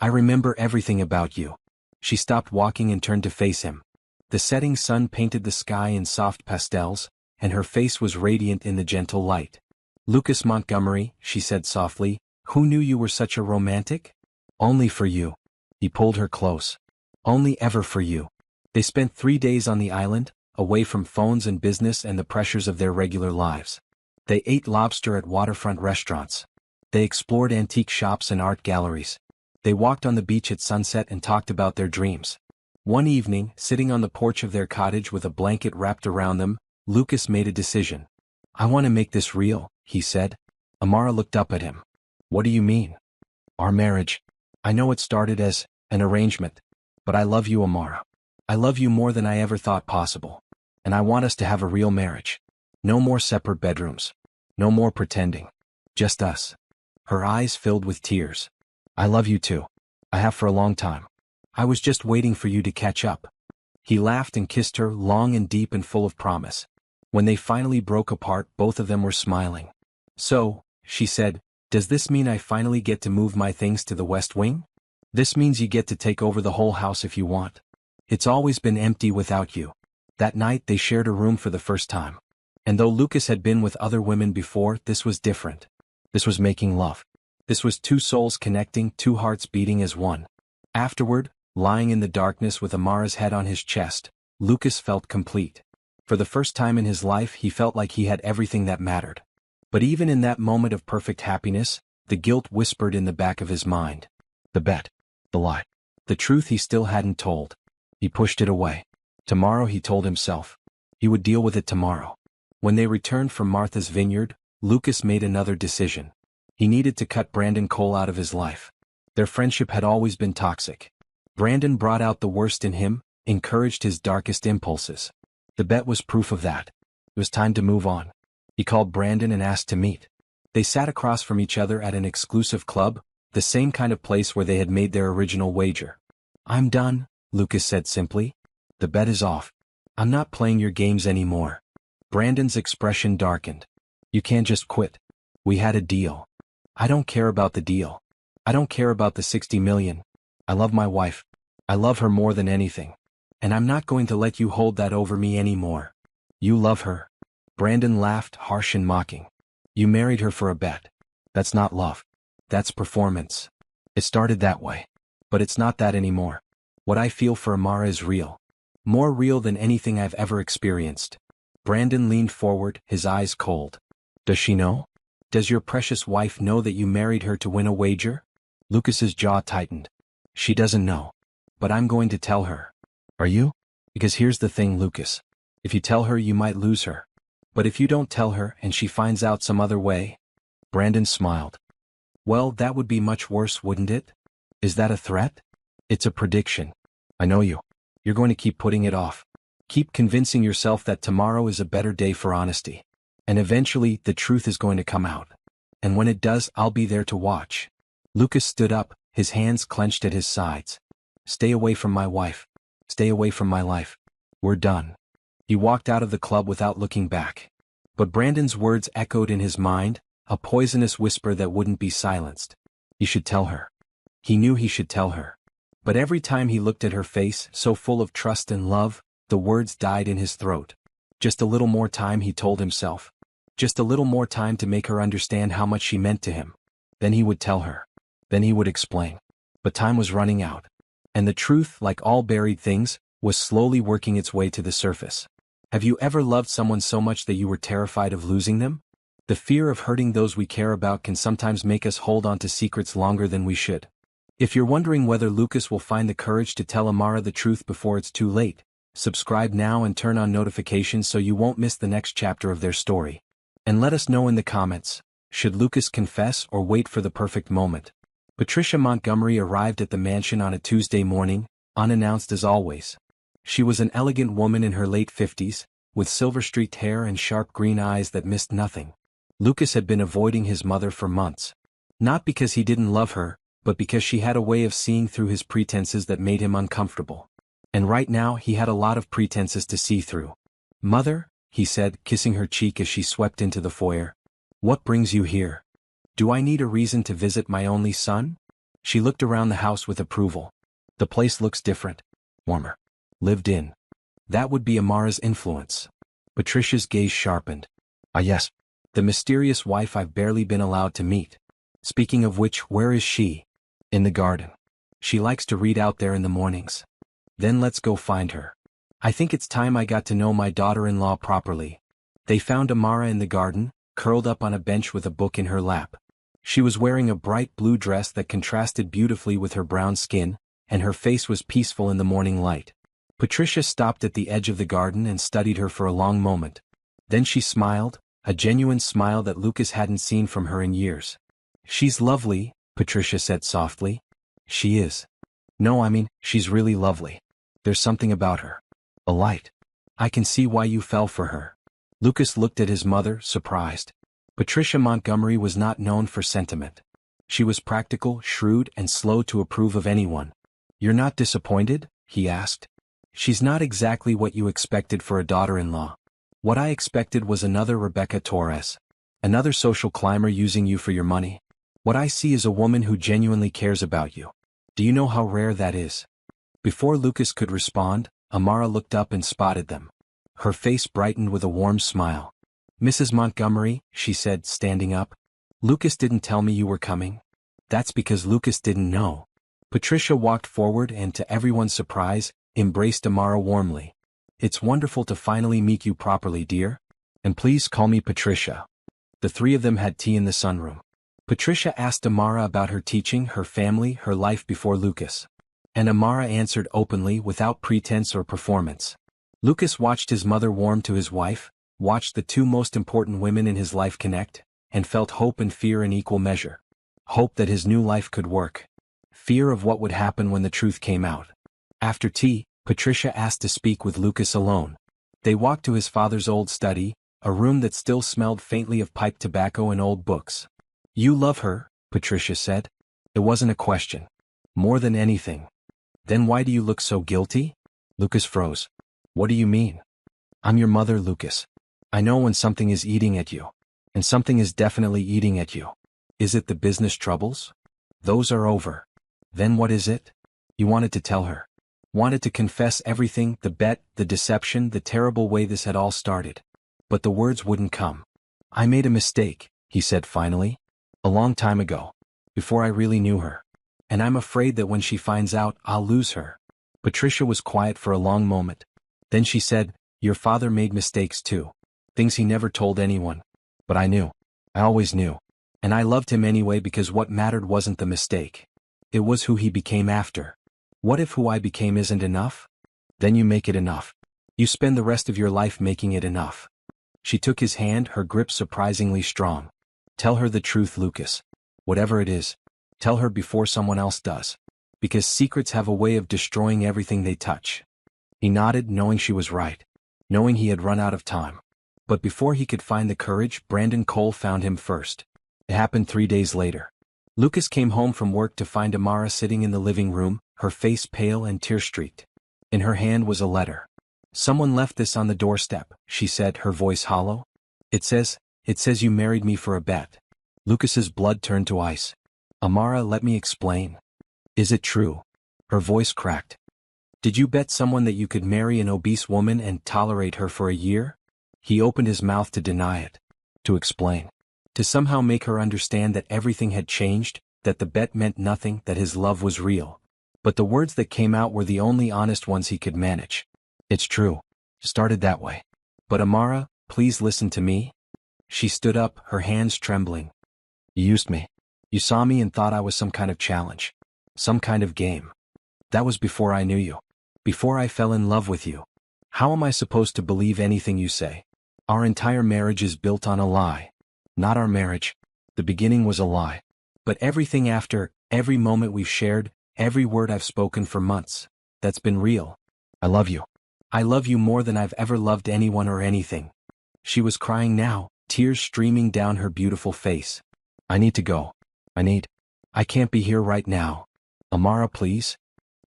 "I remember everything about you." She stopped walking and turned to face him. The setting sun painted the sky in soft pastels, and her face was radiant in the gentle light. "Lucas Montgomery," she said softly, "who knew you were such a romantic?" "Only for you." He pulled her close. "Only ever for you." They spent 3 days on the island, away from phones and business and the pressures of their regular lives. They ate lobster at waterfront restaurants. They explored antique shops and art galleries. They walked on the beach at sunset and talked about their dreams. One evening, sitting on the porch of their cottage with a blanket wrapped around them, Lucas made a decision. "I want to make this real," he said. Amara looked up at him. "What do you mean?" "Our marriage. I know it started as an arrangement. But I love you, Amara. I love you more than I ever thought possible. And I want us to have a real marriage. No more separate bedrooms. No more pretending. Just us." Her eyes filled with tears. "I love you too. I have for a long time. I was just waiting for you to catch up." He laughed and kissed her, long and deep and full of promise. When they finally broke apart, both of them were smiling. "So," she said, "does this mean I finally get to move my things to the West Wing? This means you get to take over the whole house if you want. It's always been empty without you." That night they shared a room for the first time. And though Lucas had been with other women before, this was different. This was making love. This was two souls connecting, two hearts beating as one. Afterward, lying in the darkness with Amara's head on his chest, Lucas felt complete. For the first time in his life he felt like he had everything that mattered. But even in that moment of perfect happiness, the guilt whispered in the back of his mind. The bet. The lie. The truth he still hadn't told. He pushed it away. Tomorrow, he told himself. He would deal with it tomorrow. When they returned from Martha's Vineyard, Lucas made another decision. He needed to cut Brandon Cole out of his life. Their friendship had always been toxic. Brandon brought out the worst in him, encouraged his darkest impulses. The bet was proof of that. It was time to move on. He called Brandon and asked to meet. They sat across from each other at an exclusive club, the same kind of place where they had made their original wager. "I'm done," Lucas said simply. "The bet is off. I'm not playing your games anymore." Brandon's expression darkened. "You can't just quit. We had a deal." "I don't care about the deal. I don't care about the 60 million. I love my wife. I love her more than anything. And I'm not going to let you hold that over me anymore." "You love her?" Brandon laughed, harsh and mocking. "You married her for a bet. That's not love. That's performance. It started that way. But it's not that anymore. What I feel for Amara is real. More real than anything I've ever experienced." Brandon leaned forward, his eyes cold. "Does she know? Does your precious wife know that you married her to win a wager?" Lucas's jaw tightened. "She doesn't know. But I'm going to tell her." "Are you?" "Because here's the thing, Lucas. If you tell her, you might lose her. But if you don't tell her and she finds out some other way—" Brandon smiled. "Well, that would be much worse, wouldn't it?" "Is that a threat?" "It's a prediction. I know you. You're going to keep putting it off. Keep convincing yourself that tomorrow is a better day for honesty. And eventually, the truth is going to come out. And when it does, I'll be there to watch." Lucas stood up, his hands clenched at his sides. "Stay away from my wife. Stay away from my life. We're done." He walked out of the club without looking back. But Brandon's words echoed in his mind, a poisonous whisper that wouldn't be silenced. He should tell her. He knew he should tell her. But every time he looked at her face, so full of trust and love, the words died in his throat. Just a little more time, he told himself. Just a little more time to make her understand how much she meant to him. Then he would tell her. Then he would explain. But time was running out. And the truth, like all buried things, was slowly working its way to the surface. Have you ever loved someone so much that you were terrified of losing them? The fear of hurting those we care about can sometimes make us hold on to secrets longer than we should. If you're wondering whether Lucas will find the courage to tell Amara the truth before it's too late, subscribe now and turn on notifications so you won't miss the next chapter of their story. And let us know in the comments, should Lucas confess or wait for the perfect moment? Patricia Montgomery arrived at the mansion on a Tuesday morning, unannounced as always. She was an elegant woman in her late 50s, with silver-streaked hair and sharp green eyes that missed nothing. Lucas had been avoiding his mother for months. Not because he didn't love her, but because she had a way of seeing through his pretenses that made him uncomfortable. And right now he had a lot of pretenses to see through. "Mother," he said, kissing her cheek as she swept into the foyer. "What brings you here? Do I need a reason to visit my only son?" She looked around the house with approval. "The place looks different. Warmer. Lived in. That would be Amara's influence." Patricia's gaze sharpened. "Ah yes. The mysterious wife I've barely been allowed to meet. Speaking of which, where is she?" "In the garden. She likes to read out there in the mornings." "Then let's go find her. I think it's time I got to know my daughter-in-law properly." They found Amara in the garden, curled up on a bench with a book in her lap. She was wearing a bright blue dress that contrasted beautifully with her brown skin, and her face was peaceful in the morning light. Patricia stopped at the edge of the garden and studied her for a long moment. Then she smiled, a genuine smile that Lucas hadn't seen from her in years. "She's lovely," Patricia said softly. "She is. No, I mean, she's really lovely. There's something about her. A light. I can see why you fell for her." Lucas looked at his mother, surprised. Patricia Montgomery was not known for sentiment. She was practical, shrewd, and slow to approve of anyone. "You're not disappointed?" he asked. "She's not exactly what you expected for a daughter-in-law." "What I expected was another Rebecca Torres. Another social climber using you for your money. What I see is a woman who genuinely cares about you. Do you know how rare that is?" Before Lucas could respond, Amara looked up and spotted them. Her face brightened with a warm smile. "Mrs. Montgomery," she said, standing up. "Lucas didn't tell me you were coming." "That's because Lucas didn't know." Patricia walked forward and, to everyone's surprise, embraced Amara warmly. "It's wonderful to finally meet you properly, dear. And please call me Patricia." The three of them had tea in the sunroom. Patricia asked Amara about her teaching, her family, her life before Lucas. And Amara answered openly, without pretense or performance. Lucas watched his mother warm to his wife, watched the two most important women in his life connect, and felt hope and fear in equal measure. Hope that his new life could work. Fear of what would happen when the truth came out. After tea, Patricia asked to speak with Lucas alone. They walked to his father's old study, A room that still smelled faintly of pipe tobacco and old books. "You love her," Patricia said. It wasn't a question. More than anything. "Then why do you look so guilty?" Lucas froze. "What do you mean?" "I'm your mother, Lucas. I know when something is eating at you. And something is definitely eating at you. Is it the business troubles? Those are over. Then what is it?" You wanted to tell her. Wanted to confess everything, the bet, the deception, the terrible way this had all started. But the words wouldn't come. "I made a mistake," he said finally. "A long time ago. Before I really knew her. And I'm afraid that when she finds out, I'll lose her." Patricia was quiet for a long moment. Then she said, "Your father made mistakes too. Things he never told anyone. But I knew. I always knew. And I loved him anyway because what mattered wasn't the mistake. It was who he became after. What if who I became isn't enough? Then you make it enough. You spend the rest of your life making it enough." She took his hand, her grip surprisingly strong. "Tell her the truth, Lucas. Whatever it is. Tell her before someone else does. Because secrets have a way of destroying everything they touch." He nodded, knowing she was right. Knowing he had run out of time. But before he could find the courage, Brandon Cole found him first. It happened 3 days later. Lucas came home from work to find Amara sitting in the living room, her face pale and tear-streaked. In her hand was a letter. "Someone left this on the doorstep," she said, her voice hollow. It says you married me for a bet." Lucas's blood turned to ice. "Amara, let me explain. Is it true?" Her voice cracked. "Did you bet someone that you could marry an obese woman and tolerate her for a year?" He opened his mouth to deny it. To explain. To somehow make her understand that everything had changed, that the bet meant nothing, that his love was real. But the words that came out were the only honest ones he could manage. "It's true. Started that way. But Amara, please listen to me." She stood up, her hands trembling. "You used me. You saw me and thought I was some kind of challenge. Some kind of game. That was before I knew you. Before I fell in love with you. How am I supposed to believe anything you say? Our entire marriage is built on a lie. Not our marriage. The beginning was a lie. But everything after, every moment we've shared, every word I've spoken for months, that's been real. I love you. I love you more than I've ever loved anyone or anything." She was crying now, tears streaming down her beautiful face. "I need to go. I can't be here right now. Amara, please."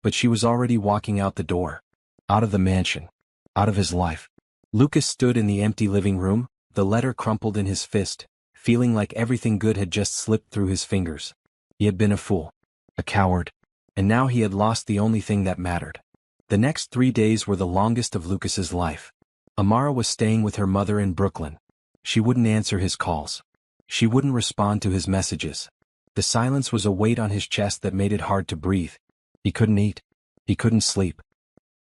But she was already walking out the door. Out of the mansion. Out of his life. Lucas stood in the empty living room, the letter crumpled in his fist, feeling like everything good had just slipped through his fingers. He had been a fool. A coward. And now he had lost the only thing that mattered. The next 3 days were the longest of Lucas's life. Amara was staying with her mother in Brooklyn. She wouldn't answer his calls. She wouldn't respond to his messages. The silence was a weight on his chest that made it hard to breathe. He couldn't eat. He couldn't sleep.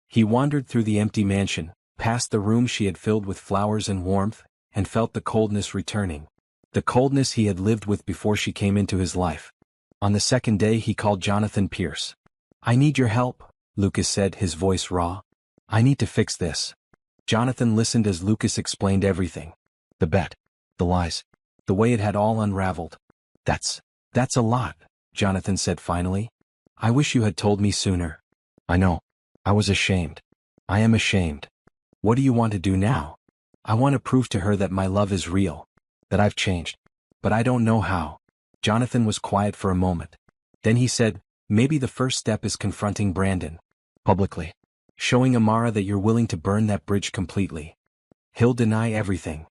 He wandered through the empty mansion, past the room she had filled with flowers and warmth, and felt the coldness returning. The coldness he had lived with before she came into his life. On the second day he called Jonathan Pierce. "I need your help," Lucas said, his voice raw. "I need to fix this." Jonathan listened as Lucas explained everything. The bet. The lies. The way it had all unraveled. That's a lot," Jonathan said finally. "I wish you had told me sooner." "I know. I was ashamed. I am ashamed." "What do you want to do now?" "I want to prove to her that my love is real. That I've changed. But I don't know how." Jonathan was quiet for a moment. Then he said, "Maybe the first step is confronting Brandon. Publicly. Showing Amara that you're willing to burn that bridge completely. He'll deny everything.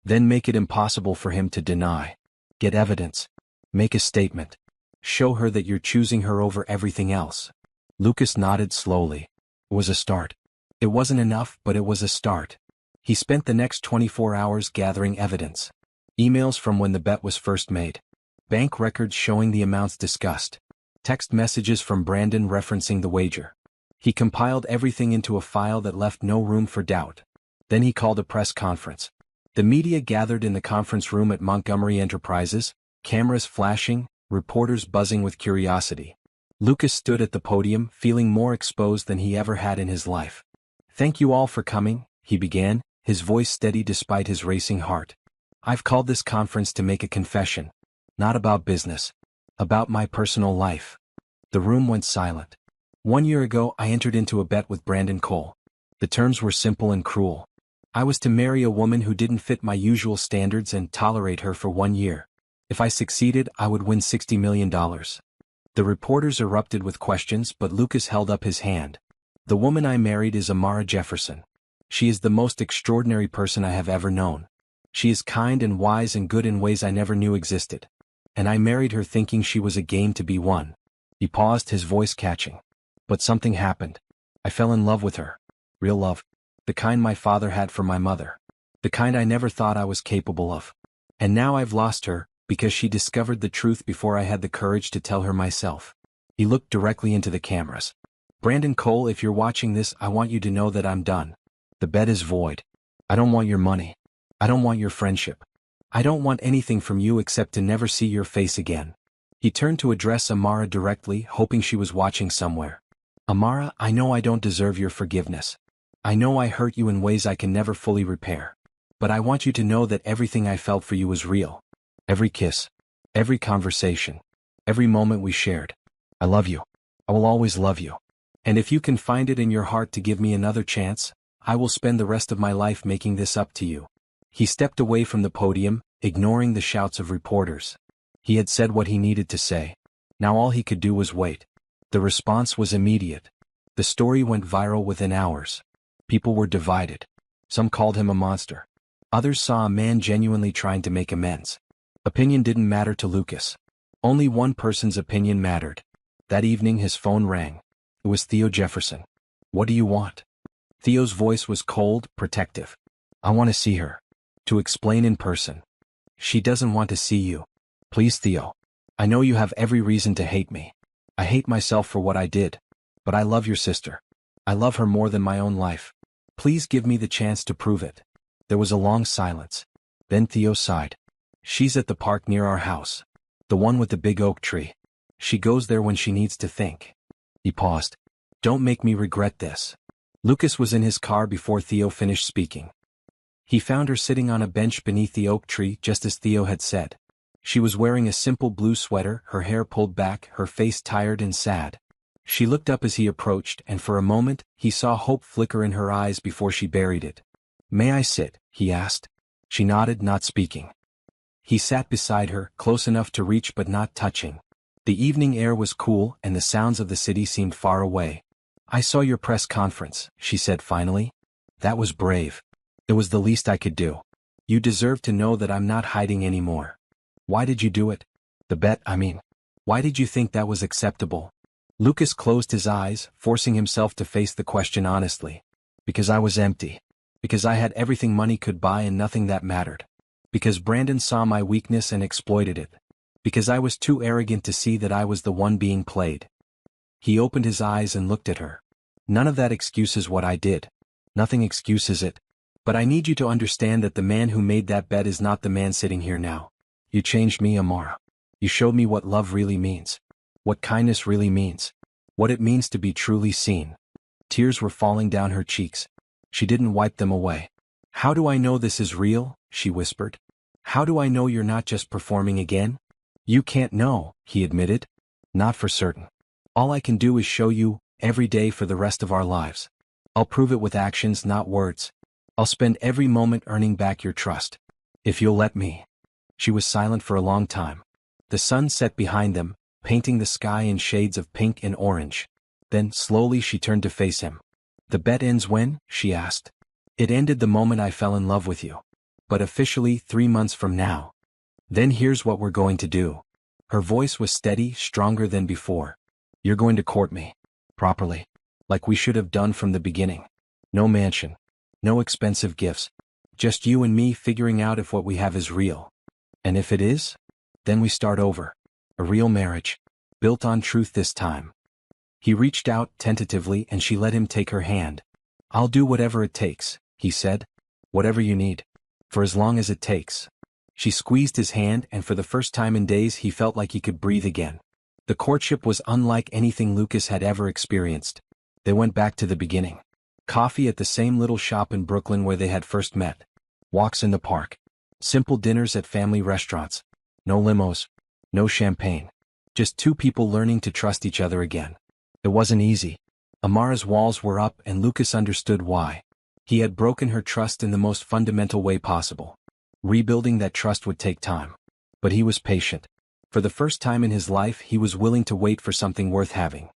Then make it impossible for him to deny. Get evidence. Make a statement. Show her that you're choosing her over everything else." Lucas nodded slowly. It was a start. It wasn't enough, but it was a start. He spent the next 24 hours gathering evidence. Emails from when the bet was first made. Bank records showing the amounts discussed. Text messages from Brandon referencing the wager. He compiled everything into a file that left no room for doubt. Then he called a press conference. The media gathered in the conference room at Montgomery Enterprises, cameras flashing, reporters buzzing with curiosity. Lucas stood at the podium, feeling more exposed than he ever had in his life. "Thank you all for coming," he began, his voice steady despite his racing heart. "I've called this conference to make a confession. Not about business. About my personal life." The room went silent. 1 year ago I entered into a bet with Brandon Cole. The terms were simple and cruel. I was to marry a woman who didn't fit my usual standards and tolerate her for 1 year. If I succeeded, I would win $60 million. The reporters erupted with questions, but Lucas held up his hand. The woman I married is Amara Jefferson. She is the most extraordinary person I have ever known. She is kind and wise and good in ways I never knew existed. And I married her thinking she was a game to be won. He paused, his voice catching. But something happened. I fell in love with her. Real love. The kind my father had for my mother. The kind I never thought I was capable of. And now I've lost her, because she discovered the truth before I had the courage to tell her myself. He looked directly into the cameras. Brandon Cole, if you're watching this, I want you to know that I'm done. The bet is void. I don't want your money. I don't want your friendship. I don't want anything from you except to never see your face again. He turned to address Amara directly, hoping she was watching somewhere. Amara, I know I don't deserve your forgiveness. I know I hurt you in ways I can never fully repair. But I want you to know that everything I felt for you was real. Every kiss. Every conversation. Every moment we shared. I love you. I will always love you. And if you can find it in your heart to give me another chance, I will spend the rest of my life making this up to you. He stepped away from the podium, ignoring the shouts of reporters. He had said what he needed to say. Now all he could do was wait. The response was immediate. The story went viral within hours. People were divided. Some called him a monster. Others saw a man genuinely trying to make amends. Opinion didn't matter to Lucas. Only one person's opinion mattered. That evening his phone rang. It was Theo Jefferson. What do you want? Theo's voice was cold, protective. I want to see her. To explain in person. She doesn't want to see you. Please, Theo. I know you have every reason to hate me. I hate myself for what I did. But I love your sister. I love her more than my own life. Please give me the chance to prove it. There was a long silence. Then Theo sighed. She's at the park near our house. The one with the big oak tree. She goes there when she needs to think. He paused. Don't make me regret this. Lucas was in his car before Theo finished speaking. He found her sitting on a bench beneath the oak tree, just as Theo had said. She was wearing a simple blue sweater, her hair pulled back, her face tired and sad. She looked up as he approached, and for a moment, he saw hope flicker in her eyes before she buried it. May I sit? He asked. She nodded, not speaking. He sat beside her, close enough to reach but not touching. The evening air was cool, and the sounds of the city seemed far away. I saw your press conference, she said finally. That was brave. It was the least I could do. You deserve to know that I'm not hiding anymore. Why did you do it? The bet, I mean. Why did you think that was acceptable? Lucas closed his eyes, forcing himself to face the question honestly. Because I was empty. Because I had everything money could buy and nothing that mattered. Because Brandon saw my weakness and exploited it. Because I was too arrogant to see that I was the one being played. He opened his eyes and looked at her. None of that excuses what I did. Nothing excuses it. But I need you to understand that the man who made that bet is not the man sitting here now. You changed me, Amara. You showed me what love really means. What kindness really means. What it means to be truly seen. Tears were falling down her cheeks. She didn't wipe them away. How do I know this is real? She whispered. How do I know you're not just performing again? You can't know, he admitted. Not for certain. All I can do is show you, every day for the rest of our lives. I'll prove it with actions, not words. I'll spend every moment earning back your trust. If you'll let me. She was silent for a long time. The sun set behind them, painting the sky in shades of pink and orange. Then, slowly she turned to face him. The bet ends when? She asked. It ended the moment I fell in love with you. But officially 3 months from now. Then here's what we're going to do. Her voice was steady, stronger than before. You're going to court me. Properly. Like we should have done from the beginning. No mansion. No expensive gifts. Just you and me figuring out if what we have is real. And if it is? Then we start over. A real marriage. Built on truth this time. He reached out tentatively and she let him take her hand. I'll do whatever it takes, he said. Whatever you need. For as long as it takes. She squeezed his hand and for the first time in days he felt like he could breathe again. The courtship was unlike anything Lucas had ever experienced. They went back to the beginning. Coffee at the same little shop in Brooklyn where they had first met. Walks in the park. Simple dinners at family restaurants. No limos. No champagne. Just two people learning to trust each other again. It wasn't easy. Amara's walls were up and Lucas understood why. He had broken her trust in the most fundamental way possible. Rebuilding that trust would take time. But he was patient. For the first time in his life, he was willing to wait for something worth having.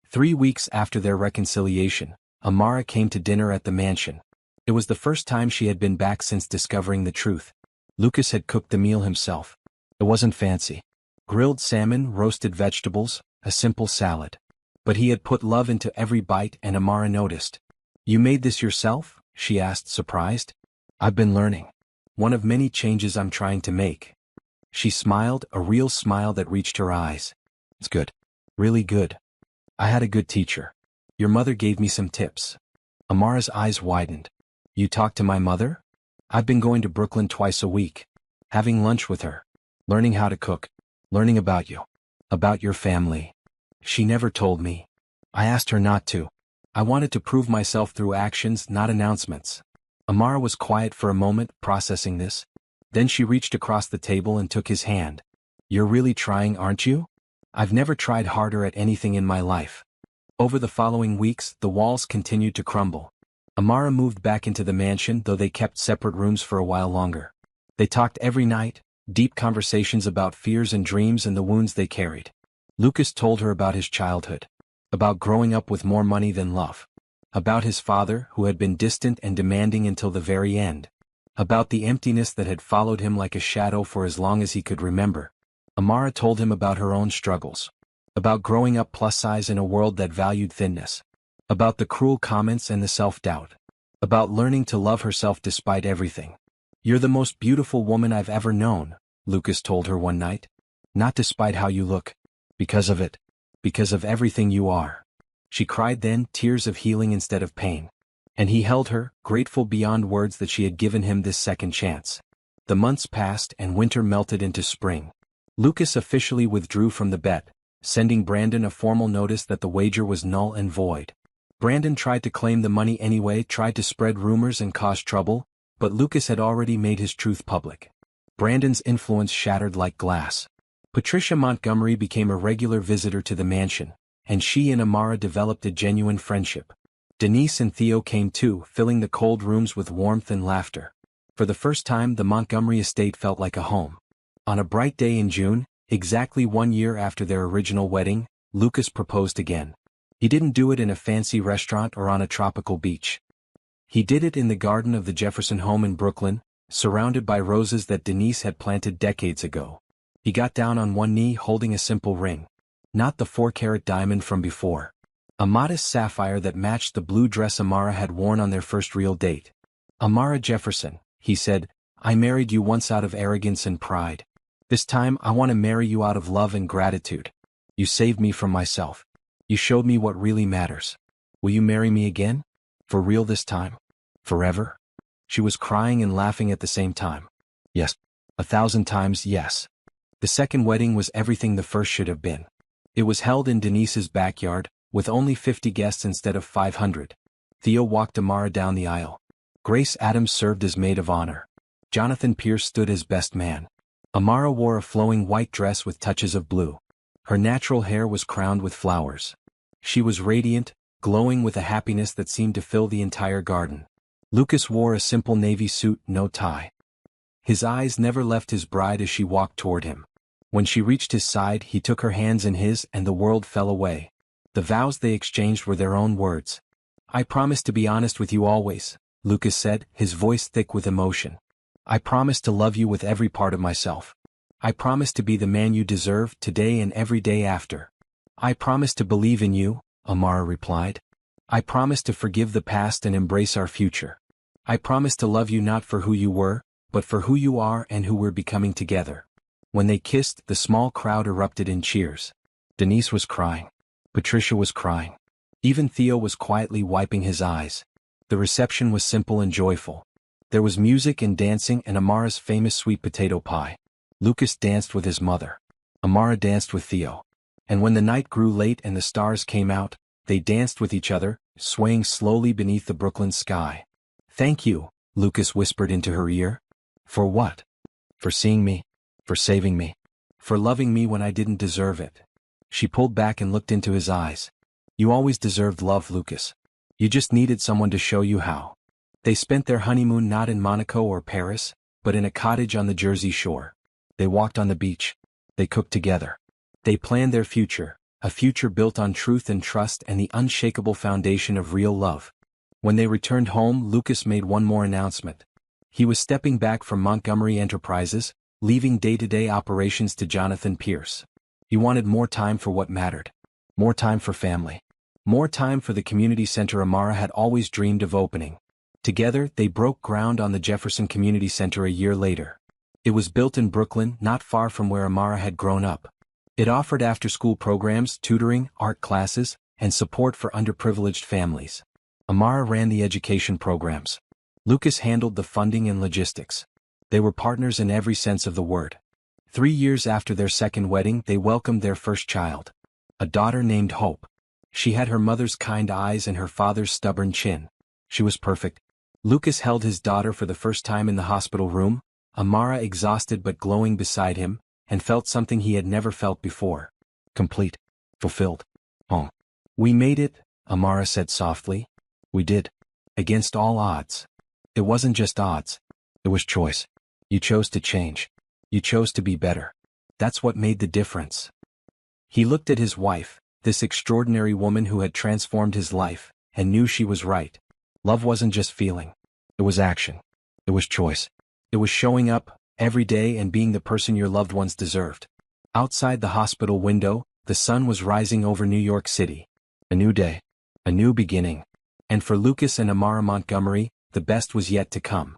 3 weeks after their reconciliation, Amara came to dinner at the mansion. It was the first time she had been back since discovering the truth. Lucas had cooked the meal himself. It wasn't fancy. Grilled salmon, roasted vegetables, a simple salad. But he had put love into every bite, and Amara noticed. "You made this yourself?" she asked, surprised. "I've been learning. One of many changes I'm trying to make." She smiled, a real smile that reached her eyes. "It's good. Really good. I had a good teacher. Your mother gave me some tips." Amara's eyes widened. "You talked to my mother?" "I've been going to Brooklyn twice a week. Having lunch with her. Learning how to cook. Learning about you. About your family. She never told me. I asked her not to. I wanted to prove myself through actions, not announcements." Amara was quiet for a moment, processing this. Then she reached across the table and took his hand. "You're really trying, aren't you?" "I've never tried harder at anything in my life." Over the following weeks, the walls continued to crumble. Amara moved back into the mansion, though they kept separate rooms for a while longer. They talked every night, deep conversations about fears and dreams and the wounds they carried. Lucas told her about his childhood. About growing up with more money than love. About his father, who had been distant and demanding until the very end. About the emptiness that had followed him like a shadow for as long as he could remember. Amara told him about her own struggles. About growing up plus-size in a world that valued thinness. About the cruel comments and the self-doubt. About learning to love herself despite everything. "You're the most beautiful woman I've ever known," Lucas told her one night. "Not despite how you look. Because of it. Because of everything you are." She cried then, tears of healing instead of pain. And he held her, grateful beyond words that she had given him this second chance. The months passed and winter melted into spring. Lucas officially withdrew from the bet, sending Brandon a formal notice that the wager was null and void. Brandon tried to claim the money anyway, tried to spread rumors and cause trouble, but Lucas had already made his truth public. Brandon's influence shattered like glass. Patricia Montgomery became a regular visitor to the mansion, and she and Amara developed a genuine friendship. Denise and Theo came too, filling the cold rooms with warmth and laughter. For the first time, the Montgomery estate felt like a home. On a bright day in June, exactly 1 year after their original wedding, Lucas proposed again. He didn't do it in a fancy restaurant or on a tropical beach. He did it in the garden of the Jefferson home in Brooklyn, surrounded by roses that Denise had planted decades ago. He got down on one knee holding a simple ring. Not the 4-carat diamond from before. A modest sapphire that matched the blue dress Amara had worn on their first real date. "Amara Jefferson," he said, "I married you once out of arrogance and pride. This time I want to marry you out of love and gratitude. You saved me from myself. You showed me what really matters. Will you marry me again? For real this time? Forever?" She was crying and laughing at the same time. Yes. 1,000 times yes. The second wedding was everything the first should have been. It was held in Denise's backyard, with only 50 guests instead of 500. Theo walked Amara down the aisle. Grace Adams served as maid of honor. Jonathan Pierce stood as best man. Amara wore a flowing white dress with touches of blue. Her natural hair was crowned with flowers. She was radiant, glowing with a happiness that seemed to fill the entire garden. Lucas wore a simple navy suit, no tie. His eyes never left his bride as she walked toward him. When she reached his side, he took her hands in his and the world fell away. The vows they exchanged were their own words. "I promise to be honest with you always," Lucas said, his voice thick with emotion. "I promise to love you with every part of myself. I promise to be the man you deserve today and every day after." "I promise to believe in you," Amara replied. "I promise to forgive the past and embrace our future. I promise to love you not for who you were, but for who you are and who we're becoming together." When they kissed, the small crowd erupted in cheers. Denise was crying. Patricia was crying. Even Theo was quietly wiping his eyes. The reception was simple and joyful. There was music and dancing and Amara's famous sweet potato pie. Lucas danced with his mother. Amara danced with Theo. And when the night grew late and the stars came out, they danced with each other, swaying slowly beneath the Brooklyn sky. "Thank you," Lucas whispered into her ear. "For what?" "For seeing me. For saving me. For loving me when I didn't deserve it." She pulled back and looked into his eyes. "You always deserved love, Lucas. You just needed someone to show you how." They spent their honeymoon not in Monaco or Paris, but in a cottage on the Jersey shore. They walked on the beach. They cooked together. They planned their future, a future built on truth and trust and the unshakable foundation of real love. When they returned home, Lucas made one more announcement. He was stepping back from Montgomery Enterprises, leaving day-to-day operations to Jonathan Pierce. He wanted more time for what mattered. More time for family. More time for the community center Amara had always dreamed of opening. Together, they broke ground on the Jefferson Community Center a year later. It was built in Brooklyn, not far from where Amara had grown up. It offered after-school programs, tutoring, art classes, and support for underprivileged families. Amara ran the education programs. Lucas handled the funding and logistics. They were partners in every sense of the word. 3 years after their second wedding, they welcomed their first child. A daughter named Hope. She had her mother's kind eyes and her father's stubborn chin. She was perfect. Lucas held his daughter for the first time in the hospital room, Amara exhausted but glowing beside him, and felt something he had never felt before. Complete. Fulfilled. Home. We made it, Amara said softly. We did. Against all odds. It wasn't just odds. It was choice. You chose to change. You chose to be better. That's what made the difference. He looked at his wife, this extraordinary woman who had transformed his life, and knew she was right. Love wasn't just feeling. It was action. It was choice. It was showing up, every day, and being the person your loved ones deserved. Outside the hospital window, the sun was rising over New York City. A new day. A new beginning. And for Lucas and Amara Montgomery, the best was yet to come.